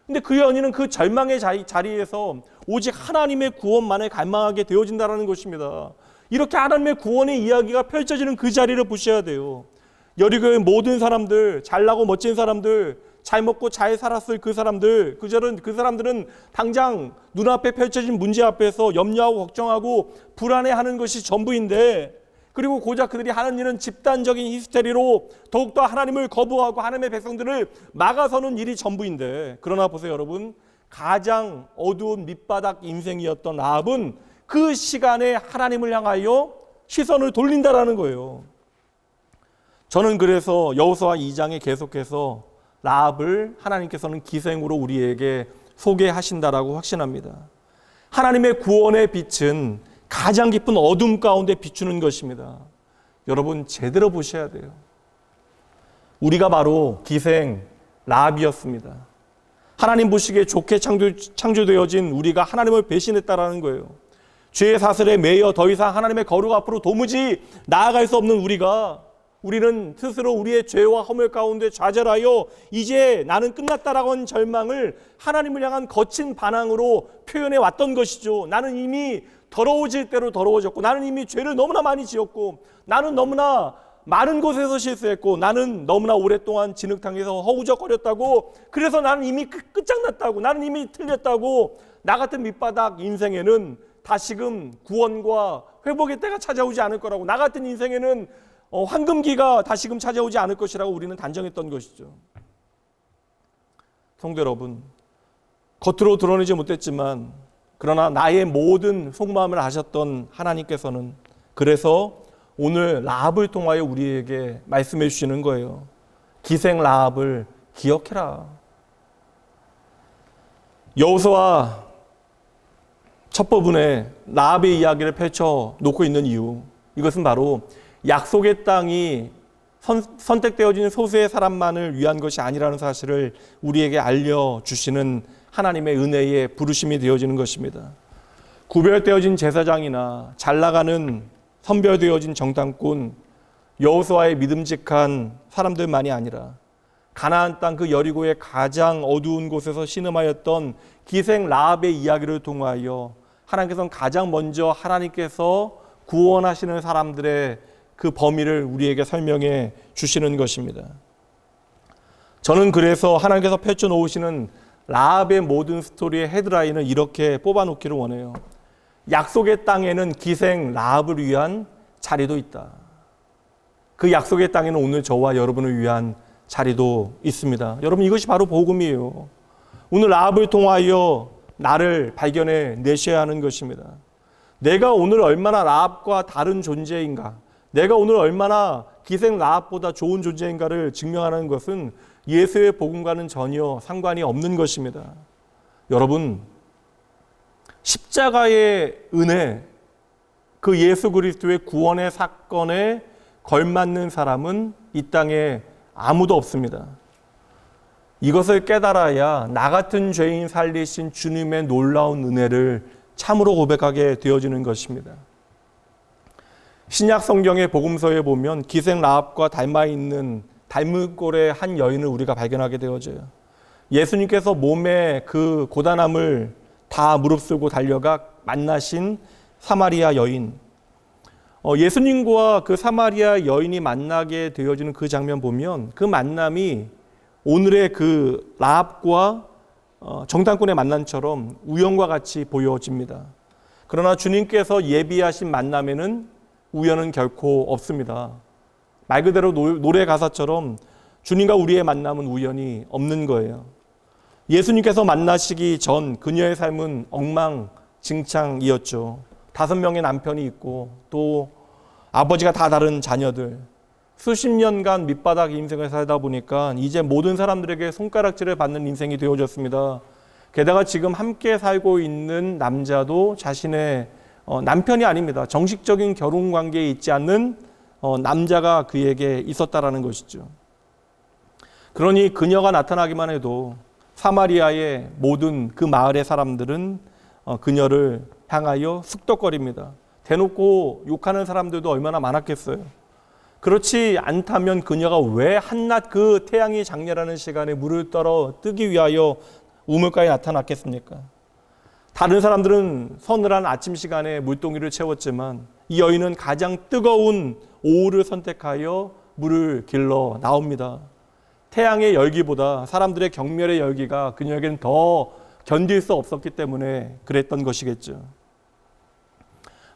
Speaker 3: 근데 그 여인은 그 절망의 자리에서 오직 하나님의 구원만을 갈망하게 되어진다는 것입니다. 이렇게 하나님의 구원의 이야기가 펼쳐지는 그 자리를 보셔야 돼요. 여리고의 모든 사람들, 잘나고 멋진 사람들, 잘 먹고 잘 살았을 그 사람들, 그 사람들은 당장 눈앞에 펼쳐진 문제 앞에서 염려하고 걱정하고 불안해하는 것이 전부인데, 그리고 고작 그들이 하는 일은 집단적인 히스테리로 더욱더 하나님을 거부하고 하나님의 백성들을 막아서는 일이 전부인데, 그러나 보세요 여러분, 가장 어두운 밑바닥 인생이었던 라합은 그 시간에 하나님을 향하여 시선을 돌린다라는 거예요. 저는 그래서 여호수아 2장에 계속해서 라합을 하나님께서는 기생으로 우리에게 소개하신다라고 확신합니다. 하나님의 구원의 빛은 가장 깊은 어둠 가운데 비추는 것입니다. 여러분 제대로 보셔야 돼요. 우리가 바로 기생 라합이었습니다. 하나님 보시기에 좋게 창조되어진 우리가 하나님을 배신했다라는 거예요. 죄의 사슬에 매여 더 이상 하나님의 거룩 앞으로 도무지 나아갈 수 없는 우리는 스스로 우리의 죄와 허물 가운데 좌절하여 이제 나는 끝났다라고 하는 절망을 하나님을 향한 거친 반항으로 표현해 왔던 것이죠. 나는 이미 더러워질 대로 더러워졌고, 나는 이미 죄를 너무나 많이 지었고, 나는 너무나 많은 곳에서 실수했고, 나는 너무나 오랫동안 진흙탕에서 허우적거렸다고, 그래서 나는 이미 끝장났다고, 나는 이미 틀렸다고, 나 같은 밑바닥 인생에는 다시금 구원과 회복의 때가 찾아오지 않을 거라고, 나 같은 인생에는 황금기가 다시금 찾아오지 않을 것이라고 우리는 단정했던 것이죠. 성도 여러분, 겉으로 드러내지 못했지만 그러나 나의 모든 속마음을 아셨던 하나님께서는 그래서 오늘 라합을 통하여 우리에게 말씀해 주시는 거예요. 기생 라합을 기억해라. 여호수아 첫 부분에 라합의 이야기를 펼쳐 놓고 있는 이유, 이것은 바로 약속의 땅이 선택되어진 소수의 사람만을 위한 것이 아니라는 사실을 우리에게 알려주시는 하나님의 은혜의 부르심이 되어지는 것입니다. 구별되어진 제사장이나 잘나가는 선별되어진 정탐꾼, 여호수아의 믿음직한 사람들만이 아니라 가나안 땅 그 여리고의 가장 어두운 곳에서 신음하였던 기생 라합의 이야기를 통하여 하나님께서는 가장 먼저 하나님께서 구원하시는 사람들의 그 범위를 우리에게 설명해 주시는 것입니다. 저는 그래서 하나님께서 펼쳐놓으시는 라합의 모든 스토리의 헤드라인을 이렇게 뽑아놓기를 원해요. 약속의 땅에는 기생 라합을 위한 자리도 있다. 그 약속의 땅에는 오늘 저와 여러분을 위한 자리도 있습니다. 여러분, 이것이 바로 복음이에요. 오늘 라합을 통하여 나를 발견해 내셔야 하는 것입니다. 내가 오늘 얼마나 라합과 다른 존재인가, 내가 오늘 얼마나 기생 라합보다 좋은 존재인가를 증명하는 것은 예수의 복음과는 전혀 상관이 없는 것입니다. 여러분, 십자가의 은혜, 그 예수 그리스도의 구원의 사건에 걸맞는 사람은 이 땅에 아무도 없습니다. 이것을 깨달아야 나 같은 죄인 살리신 주님의 놀라운 은혜를 참으로 고백하게 되어지는 것입니다. 신약 성경의 복음서에 보면 기생 라합과 닮아 있는 닮은꼴의 한 여인을 우리가 발견하게 되어져요. 예수님께서 몸의 그 고단함을 다 무릅쓰고 달려가 만나신 사마리아 여인. 예수님과 그 사마리아 여인이 만나게 되어지는 그 장면 보면 그 만남이 오늘의 그 라합과 정탐꾼의 만남처럼 우연과 같이 보여집니다. 그러나 주님께서 예비하신 만남에는 우연은 결코 없습니다. 말 그대로 노래 가사처럼 주님과 우리의 만남은 우연이 없는 거예요. 예수님께서 만나시기 전 그녀의 삶은 엉망진창이었죠. 5명의 남편이 있고 또 아버지가 다 다른 자녀들, 수십 년간 밑바닥 인생을 살다 보니까 이제 모든 사람들에게 손가락질을 받는 인생이 되어졌습니다. 게다가 지금 함께 살고 있는 남자도 자신의 남편이 아닙니다. 정식적인 결혼 관계에 있지 않는 남자가 그에게 있었다라는 것이죠. 그러니 그녀가 나타나기만 해도 사마리아의 모든 그 마을의 사람들은 그녀를 향하여 쑥덕거립니다. 대놓고 욕하는 사람들도 얼마나 많았겠어요. 그렇지 않다면 그녀가 왜 한낮 그 태양이 장렬하는 시간에 물을 떨어 뜨기 위하여 우물가에 나타났겠습니까? 다른 사람들은 서늘한 아침 시간에 물동이를 채웠지만 이 여인은 가장 뜨거운 오후를 선택하여 물을 길러 나옵니다. 태양의 열기보다 사람들의 경멸의 열기가 그녀에게는 더 견딜 수 없었기 때문에 그랬던 것이겠죠.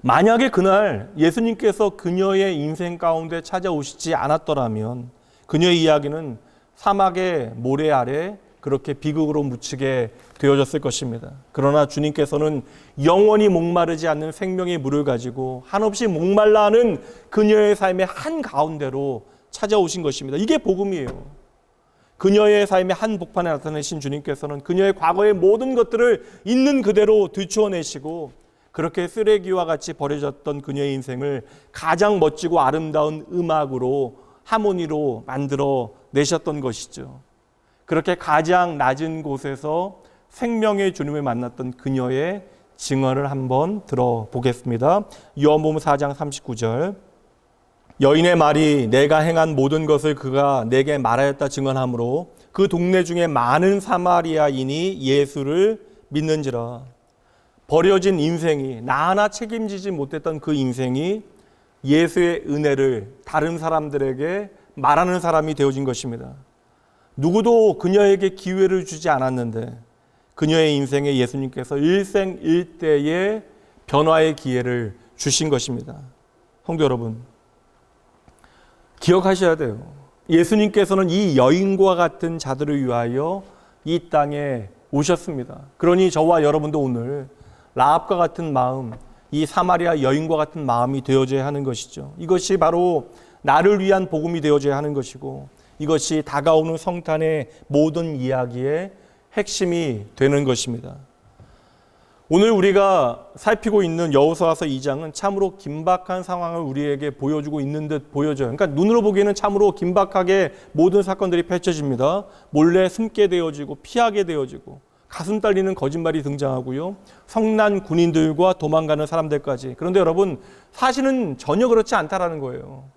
Speaker 3: 만약에 그날 예수님께서 그녀의 인생 가운데 찾아오시지 않았더라면 그녀의 이야기는 사막의 모래 아래 그렇게 비극으로 묻히게 되어졌을 것입니다. 그러나 주님께서는 영원히 목마르지 않는 생명의 물을 가지고 한없이 목말라 하는 그녀의 삶의 한가운데로 찾아오신 것입니다. 이게 복음이에요. 그녀의 삶의 한복판에 나타내신 주님께서는 그녀의 과거의 모든 것들을 있는 그대로 들추어내시고 그렇게 쓰레기와 같이 버려졌던 그녀의 인생을 가장 멋지고 아름다운 음악으로 하모니로 만들어 내셨던 것이죠. 그렇게 가장 낮은 곳에서 생명의 주님을 만났던 그녀의 증언을 한번 들어보겠습니다. 요한복음 4장 39절. 여인의 말이 내가 행한 모든 것을 그가 내게 말하였다 증언하므로 그 동네 중에 많은 사마리아인이 예수를 믿는지라. 버려진 인생이 나 하나 책임지지 못했던 그 인생이 예수의 은혜를 다른 사람들에게 말하는 사람이 되어진 것입니다. 누구도 그녀에게 기회를 주지 않았는데 그녀의 인생에 예수님께서 일생일대의 변화의 기회를 주신 것입니다. 성도 여러분, 기억하셔야 돼요. 예수님께서는 이 여인과 같은 자들을 위하여 이 땅에 오셨습니다. 그러니 저와 여러분도 오늘 라합과 같은 마음, 이 사마리아 여인과 같은 마음이 되어져야 하는 것이죠. 이것이 바로 나를 위한 복음이 되어져야 하는 것이고 이것이 다가오는 성탄의 모든 이야기의 핵심이 되는 것입니다. 오늘 우리가 살피고 있는 여호수아서 2장은 참으로 긴박한 상황을 우리에게 보여주고 있는 듯 보여져요. 그러니까 눈으로 보기에는 참으로 긴박하게 모든 사건들이 펼쳐집니다. 몰래 숨게 되어지고 피하게 되어지고 가슴 떨리는 거짓말이 등장하고요. 성난 군인들과 도망가는 사람들까지. 그런데 여러분, 사실은 전혀 그렇지 않다라는 거예요.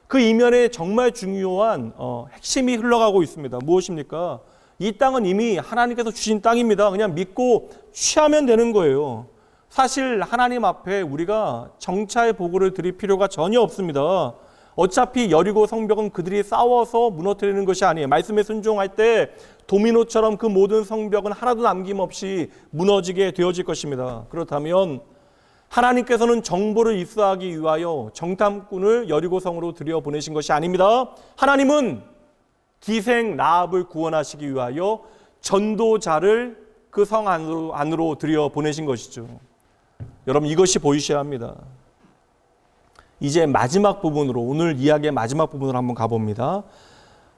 Speaker 3: 그 이면에 정말 중요한 핵심이 흘러가고 있습니다. 무엇입니까? 이 땅은 이미 하나님께서 주신 땅입니다. 그냥 믿고 취하면 되는 거예요. 사실 하나님 앞에 우리가 정차의 보고를 드릴 필요가 전혀 없습니다. 어차피 여리고 성벽은 그들이 싸워서 무너뜨리는 것이 아니에요. 말씀에 순종할 때 도미노처럼 그 모든 성벽은 하나도 남김없이 무너지게 되어질 것입니다. 그렇다면 하나님께서는 정보를 입수하기 위하여 정탐꾼을 여리고성으로 들여보내신 것이 아닙니다. 하나님은 기생 라합을 구원하시기 위하여 전도자를 그 성 안으로 들여보내신 것이죠. 여러분, 이것이 보이셔야 합니다. 이제 마지막 부분으로, 오늘 이야기의 마지막 부분으로 한번 가봅니다.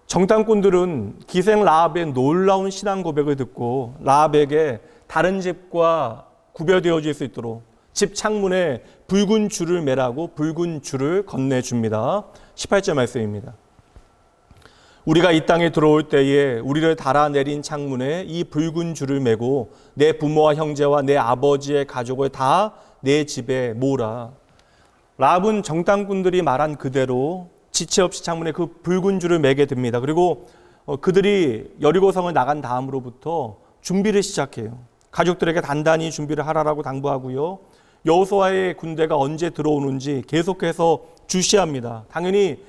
Speaker 3: 정탐꾼들은 기생 라합의 놀라운 신앙 고백을 듣고 라합에게 다른 집과 구별되어질 수 있도록 집 창문에 붉은 줄을 매라고 붉은 줄을 건네줍니다. 18절 말씀입니다. 우리가 이 땅에 들어올 때에 우리를 달아내린 창문에 이 붉은 줄을 매고 내 부모와 형제와 내 아버지의 가족을 다 내 집에 모으라. 라합은 정탐꾼들이 말한 그대로 지체 없이 창문에 그 붉은 줄을 매게 됩니다. 그리고 그들이 여리고성을 나간 다음으로부터 준비를 시작해요. 가족들에게 단단히 준비를 하라라고 당부하고요. 여호수아의 군대가 언제 들어오는지 계속해서 주시합니다. 당연히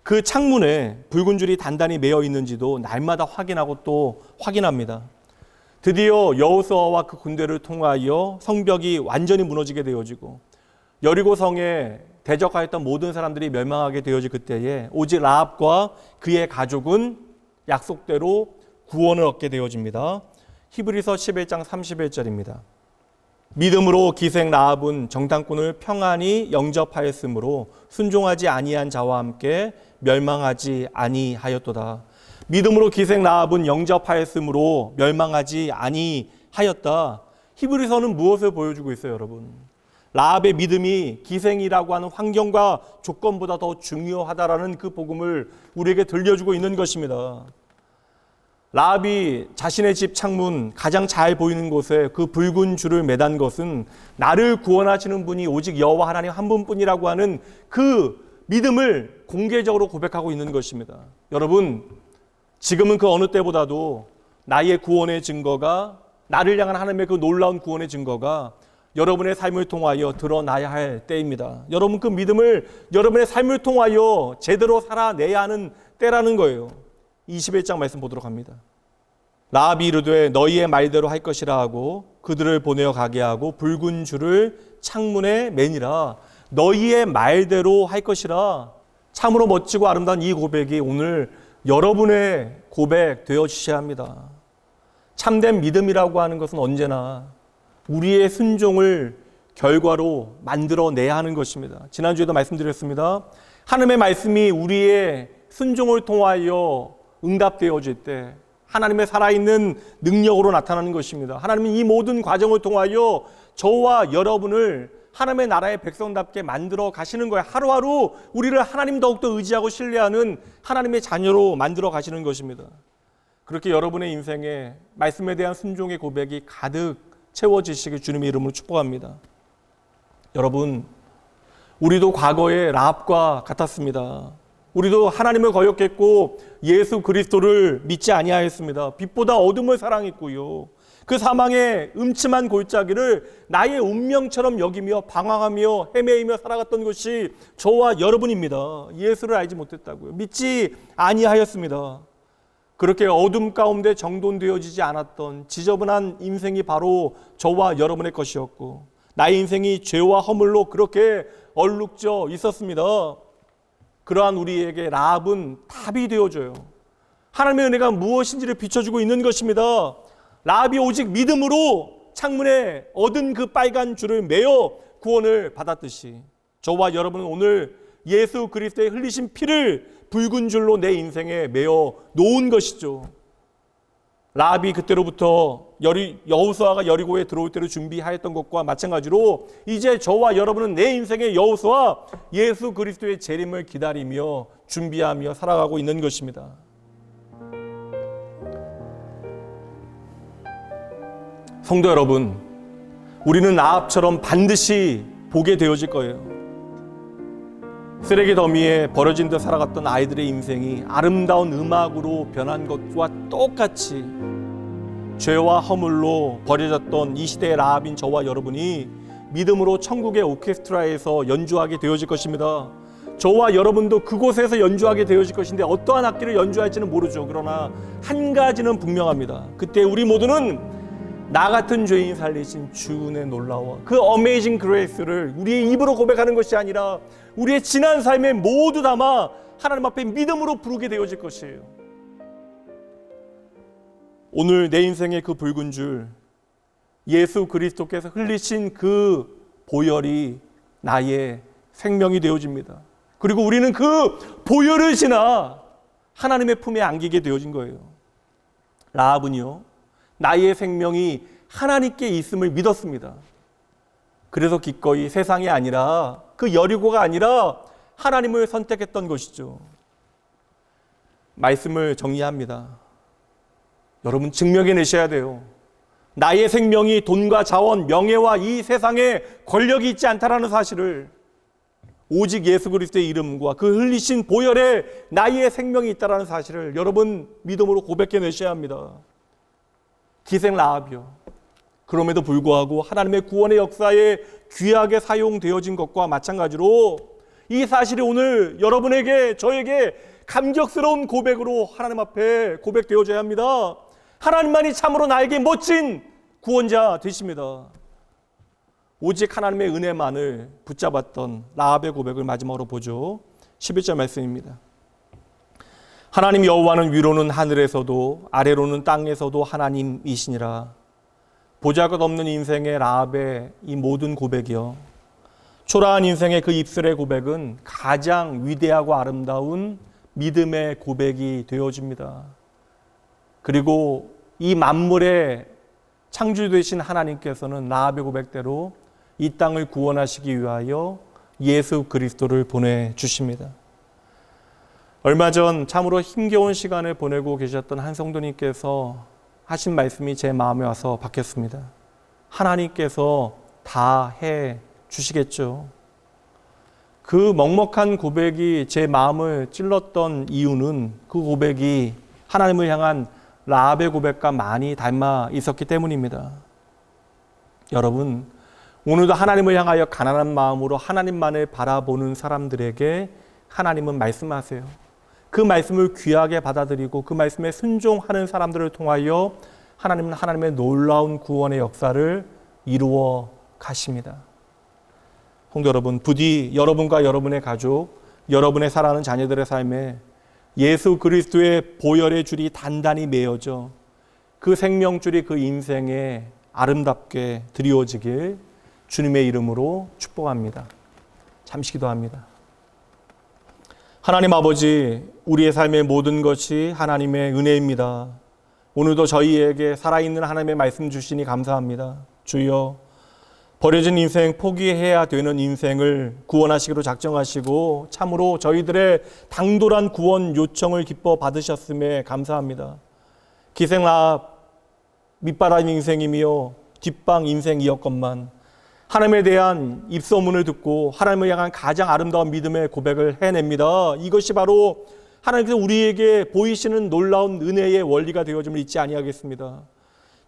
Speaker 3: 그 창문에 붉은 줄이 단단히 매여 있는지도 날마다 확인하고 또 확인합니다. 드디어 여호수아와 그 군대를 통하여 성벽이 완전히 무너지게 되어지고 여리고성에 대적하였던 모든 사람들이 멸망하게 되어질 그때에 오직 라합과 그의 가족은 약속대로 구원을 얻게 되어집니다. 히브리서 11장 31절입니다. 믿음으로 기생 라합은 정탐꾼을 평안히 영접하였으므로 순종하지 아니한 자와 함께 멸망하지 아니하였도다. 믿음으로 기생 라합은 영접하였으므로 멸망하지 아니하였다. 히브리서는 무엇을 보여주고 있어요, 여러분? 라합의 믿음이 기생이라고 하는 환경과 조건보다 더 중요하다라는 그 복음을 우리에게 들려주고 있는 것입니다. 라합이 자신의 집 창문 가장 잘 보이는 곳에 그 붉은 줄을 매단 것은 나를 구원하시는 분이 오직 여호와 하나님 한 분뿐이라고 하는 그 믿음을 공개적으로 고백하고 있는 것입니다. 여러분, 지금은 그 어느 때보다도 나의 구원의 증거가, 나를 향한 하나님의 그 놀라운 구원의 증거가 여러분의 삶을 통하여 드러나야 할 때입니다. 여러분, 그 믿음을 여러분의 삶을 통하여 제대로 살아내야 하는 때라는 거예요. 21장 말씀 보도록 합니다. 라합이 이르되 너희의 말대로 할 것이라 하고 그들을 보내어 가게 하고 붉은 줄을 창문에 매니라. 너희의 말대로 할 것이라. 참으로 멋지고 아름다운 이 고백이 오늘 여러분의 고백 되어 주셔야 합니다. 참된 믿음이라고 하는 것은 언제나 우리의 순종을 결과로 만들어내야 하는 것입니다. 지난주에도 말씀드렸습니다. 하나님의 말씀이 우리의 순종을 통하여 응답되어질 때 하나님의 살아있는 능력으로 나타나는 것입니다. 하나님은 이 모든 과정을 통하여 저와 여러분을 하나님의 나라의 백성답게 만들어 가시는 거예요. 하루하루 우리를 하나님 더욱더 의지하고 신뢰하는 하나님의 자녀로 만들어 가시는 것입니다. 그렇게 여러분의 인생에 말씀에 대한 순종의 고백이 가득 채워지시길 주님의 이름으로 축복합니다. 여러분, 우리도 과거의 라합과 같았습니다. 우리도 하나님을 거역했고 예수 그리스도를 믿지 아니하였습니다. 빛보다 어둠을 사랑했고요. 그 사망의 음침한 골짜기를 나의 운명처럼 여기며 방황하며 헤매이며 살아갔던 것이 저와 여러분입니다. 예수를 알지 못했다고요. 믿지 아니하였습니다. 그렇게 어둠 가운데 정돈되어지지 않았던 지저분한 인생이 바로 저와 여러분의 것이었고 나의 인생이 죄와 허물로 그렇게 얼룩져 있었습니다. 그러한 우리에게 라합은 답이 되어줘요. 하나님의 은혜가 무엇인지를 비춰주고 있는 것입니다. 라합이 오직 믿음으로 창문에 얻은 그 빨간 줄을 매어 구원을 받았듯이 저와 여러분은 오늘 예수 그리스도의 흘리신 피를 붉은 줄로 내 인생에 매어 놓은 것이죠. 라합이 그때로부터 여호수아가 여리고에 들어올 때로 준비하였던 것과 마찬가지로 이제 저와 여러분은 내 인생의 여호수아 예수 그리스도의 재림을 기다리며 준비하며 살아가고 있는 것입니다. 성도 여러분, 우리는 라합처럼 반드시 보게 되어질 거예요. 쓰레기 더미에 버려진 듯 살아갔던 아이들의 인생이 아름다운 음악으로 변한 것과 똑같이 죄와 허물로 버려졌던 이 시대의 라합인 저와 여러분이 믿음으로 천국의 오케스트라에서 연주하게 되어질 것입니다. 저와 여러분도 그곳에서 연주하게 되어질 것인데 어떠한 악기를 연주할지는 모르죠. 그러나 한 가지는 분명합니다. 그때 우리 모두는 나 같은 죄인 살리신 주의 놀라워 그 어메이징 그레이스를 우리의 입으로 고백하는 것이 아니라 우리의 지난 삶에 모두 담아 하나님 앞에 믿음으로 부르게 되어질 것이에요. 오늘 내 인생의 그 붉은 줄 예수 그리스도께서 흘리신 그 보혈이 나의 생명이 되어집니다. 그리고 우리는 그 보혈을 지나 하나님의 품에 안기게 되어진 거예요. 라합은요, 나의 생명이 하나님께 있음을 믿었습니다. 그래서 기꺼이 세상이 아니라 그 여리고가 아니라 하나님을 선택했던 것이죠. 말씀을 정리합니다. 여러분 증명해내셔야 돼요. 나의 생명이 돈과 자원, 명예와 이 세상에 권력이 있지 않다라는 사실을 오직 예수 그리스도의 이름과 그 흘리신 보혈에 나의 생명이 있다라는 사실을 여러분 믿음으로 고백해내셔야 합니다. 기생 라합이요. 그럼에도 불구하고 하나님의 구원의 역사에 귀하게 사용되어진 것과 마찬가지로 이 사실이 오늘 여러분에게 저에게 감격스러운 고백으로 하나님 앞에 고백되어져야 합니다. 하나님만이 참으로 나에게 멋진 구원자 되십니다. 오직 하나님의 은혜만을 붙잡았던 라합의 고백을 마지막으로 보죠. 11절 말씀입니다. 하나님 여호와는 위로는 하늘에서도 아래로는 땅에서도 하나님이시니라. 보잘것없는 인생의 라합의 이 모든 고백이요, 초라한 인생의 그 입술의 고백은 가장 위대하고 아름다운 믿음의 고백이 되어집니다. 그리고 이 만물의 창조되신 하나님께서는 라합의 고백대로 이 땅을 구원하시기 위하여 예수 그리스도를 보내주십니다. 얼마 전 참으로 힘겨운 시간을 보내고 계셨던 한 성도님께서 하신 말씀이 제 마음에 와서 박혔습니다. 하나님께서 다 해 주시겠죠. 그 먹먹한 고백이 제 마음을 찔렀던 이유는 그 고백이 하나님을 향한 라합의 고백과 많이 닮아 있었기 때문입니다. 여러분, 오늘도 하나님을 향하여 가난한 마음으로 하나님만을 바라보는 사람들에게 하나님은 말씀하세요. 그 말씀을 귀하게 받아들이고 그 말씀에 순종하는 사람들을 통하여 하나님은 하나님의 놀라운 구원의 역사를 이루어 가십니다. 성도 여러분, 부디 여러분과 여러분의 가족, 여러분의 사랑하는 자녀들의 삶에 예수 그리스도의 보혈의 줄이 단단히 매어져 그 생명줄이 그 인생에 아름답게 드리워지길 주님의 이름으로 축복합니다. 잠시 기도합니다. 하나님 아버지, 우리의 삶의 모든 것이 하나님의 은혜입니다. 오늘도 저희에게 살아있는 하나님의 말씀 주시니 감사합니다. 주여, 버려진 인생, 포기해야 되는 인생을 구원하시기로 작정하시고 참으로 저희들의 당돌한 구원 요청을 기뻐 받으셨음에 감사합니다. 기생라합, 밑바닥 인생이며 뒷방 인생이었건만 하나님에 대한 입소문을 듣고 하나님을 향한 가장 아름다운 믿음의 고백을 해냅니다. 이것이 바로 하나님께서 우리에게 보이시는 놀라운 은혜의 원리가 되어짐을 잊지 아니하겠습니다.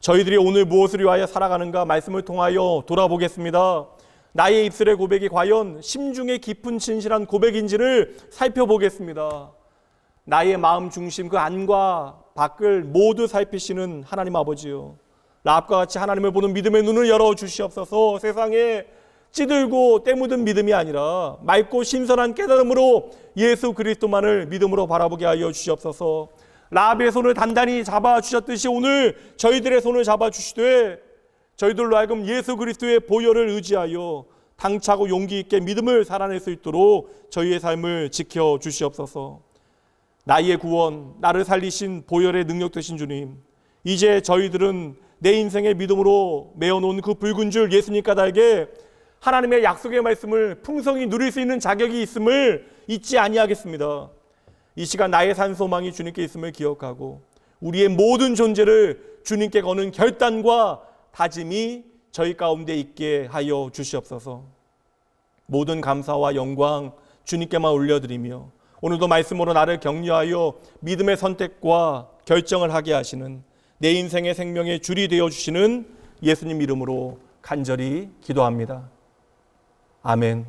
Speaker 3: 저희들이 오늘 무엇을 위하여 살아가는가 말씀을 통하여 돌아보겠습니다. 나의 입술의 고백이 과연 심중에 깊은 진실한 고백인지를 살펴보겠습니다. 나의 마음 중심 그 안과 밖을 모두 살피시는 하나님 아버지요, 라합과 같이 하나님을 보는 믿음의 눈을 열어주시옵소서. 세상에 찌들고 때 묻은 믿음이 아니라 맑고 신선한 깨달음으로 예수 그리스도만을 믿음으로 바라보게 하여 주시옵소서. 라합의 손을 단단히 잡아주셨듯이 오늘 저희들의 손을 잡아주시되 저희들로 하여금 예수 그리스도의 보혈을 의지하여 당차고 용기 있게 믿음을 살아낼 수 있도록 저희의 삶을 지켜주시옵소서. 나의 구원, 나를 살리신 보혈의 능력 되신 주님, 이제 저희들은 내 인생의 믿음으로 메어놓은 그 붉은 줄 예수님 까닭에 하나님의 약속의 말씀을 풍성히 누릴 수 있는 자격이 있음을 잊지 아니하겠습니다. 이 시간 나의 산 소망이 주님께 있음을 기억하고 우리의 모든 존재를 주님께 거는 결단과 다짐이 저희 가운데 있게 하여 주시옵소서. 모든 감사와 영광 주님께만 올려드리며 오늘도 말씀으로 나를 격려하여 믿음의 선택과 결정을 하게 하시는 내 인생의 생명의 줄이 되어주시는 예수님 이름으로 간절히 기도합니다. 아멘.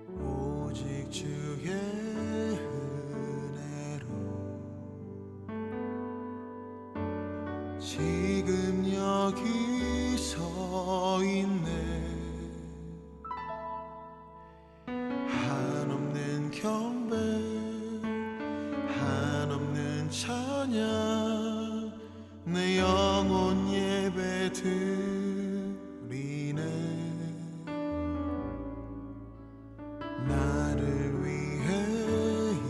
Speaker 2: 오직 주의 은혜로 지금 여기 서 있네. 한없는 경배, 한없는 찬양, 내 영혼 예배 드리네. 나를 위해 이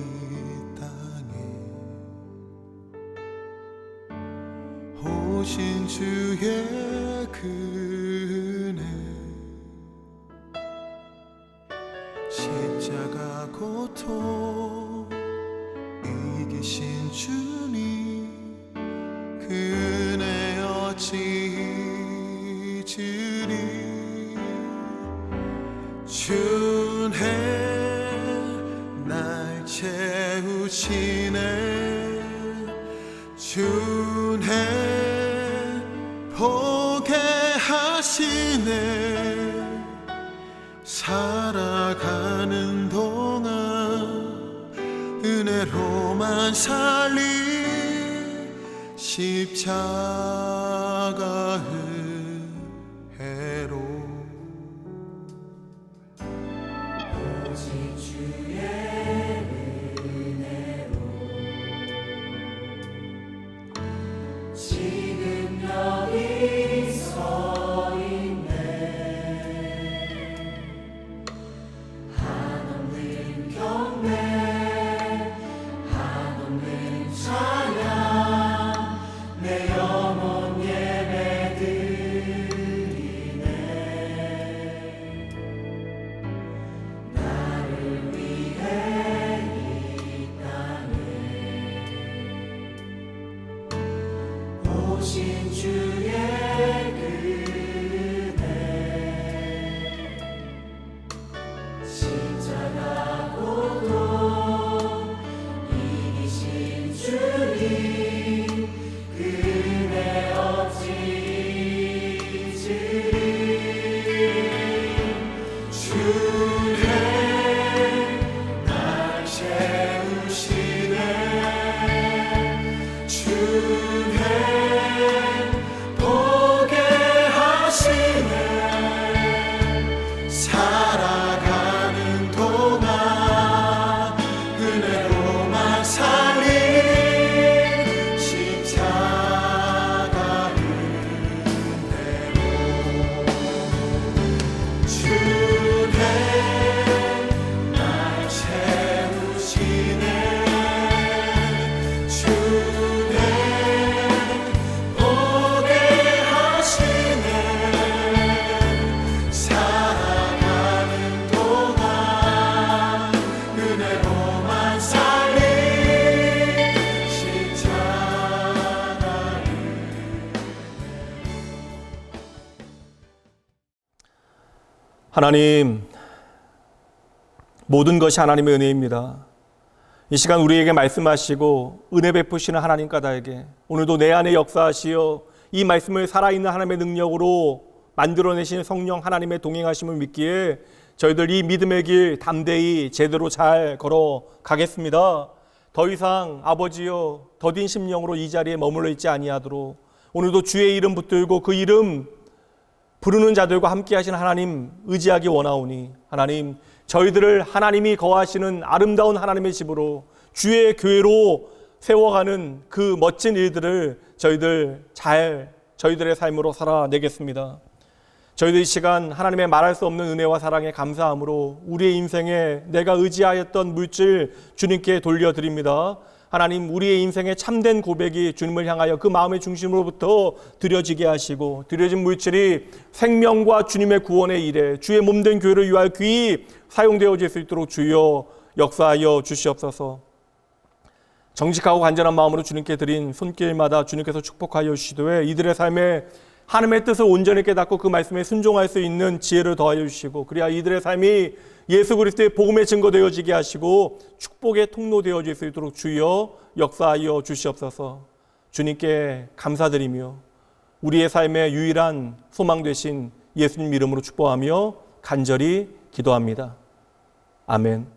Speaker 2: 땅에 오신 주의 은혜, 십자가 고통 이기신 주님, 그 은혜 어찌 잊으리. 주네 날 채우시네. 주네 은혜로만 살리 십자가 은혜로 살아가는 동안 은혜로만 살리 십자가 은혜로 주님 날 채우시네 주님 보게 하시네 살아가는 동안 은혜로만 살리 십자가
Speaker 3: 하나님, 모든 것이 하나님의 은혜입니다. 이 시간 우리에게 말씀하시고 은혜 베푸시는 하나님 까닭에 오늘도 내 안에 역사하시어 이 말씀을 살아있는 하나님의 능력으로 만들어내신 성령 하나님의 동행하심을 믿기에 저희들 이 믿음의 길 담대히 제대로 잘 걸어가겠습니다. 더 이상 아버지여 더딘 심령으로 이 자리에 머물러 있지 아니하도록 오늘도 주의 이름 붙들고 그 이름 부르는 자들과 함께 하신 하나님 의지하기 원하오니 하나님 저희들을 하나님이 거하시는 아름다운 하나님의 집으로 주의 교회로 세워가는 그 멋진 일들을 저희들의 삶으로 살아내겠습니다. 저희들 이 시간 하나님의 말할 수 없는 은혜와 사랑에 감사함으로 우리의 인생에 내가 의지하였던 물질 주님께 돌려드립니다. 하나님 우리의 인생의 참된 고백이 주님을 향하여 그 마음의 중심으로부터 드려지게 하시고 드려진 물질이 생명과 주님의 구원의 일에 주의 몸된 교회를 위하여 귀히 사용되어질 수 있도록 주여 역사하여 주시옵소서. 정직하고 간절한 마음으로 주님께 드린 손길마다 주님께서 축복하여 주시되 이들의 삶에 하나님의 뜻을 온전히 깨닫고 그 말씀에 순종할 수 있는 지혜를 더하여 주시고 그래야 이들의 삶이 예수 그리스도의 복음의 증거되어지게 하시고 축복의 통로 되어질 수 있도록 주여 역사하여 주시옵소서. 주님께 감사드리며 우리의 삶의 유일한 소망 되신 예수님 이름으로 축복하며 간절히 기도합니다. 아멘.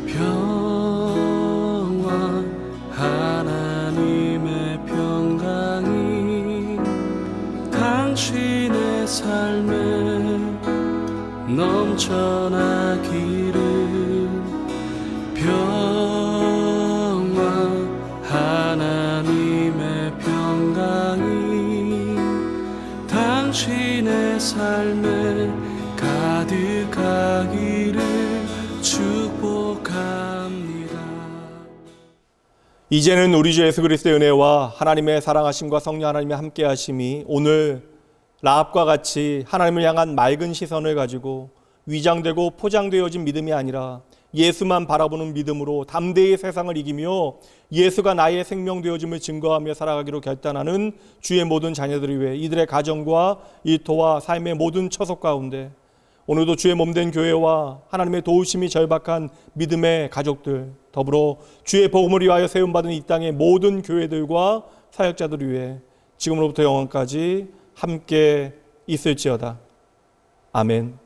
Speaker 8: 평화 하나님의 평강이 당신의 삶에 넘쳐나기를 평화 하나님의 평강이 당신의 삶에 가득하기를 축복합니다.
Speaker 3: 이제는 우리 주 예수 그리스도의 은혜와 하나님의 사랑하심과 성령 하나님의 함께하심이 오늘 라합과 같이 하나님을 향한 맑은 시선을 가지고 위장되고 포장되어진 믿음이 아니라 예수만 바라보는 믿음으로 담대히 세상을 이기며 예수가 나의 생명 되어짐을 증거하며 살아가기로 결단하는 주의 모든 자녀들을 위해 이들의 가정과 일터와 삶의 모든 처속 가운데 오늘도 주의 몸된 교회와 하나님의 도우심이 절박한 믿음의 가족들 더불어 주의 복음을 위하여 세움받은 이 땅의 모든 교회들과 사역자들을 위해 지금으로부터 영원까지 함께 있을지어다. 아멘.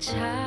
Speaker 4: 잘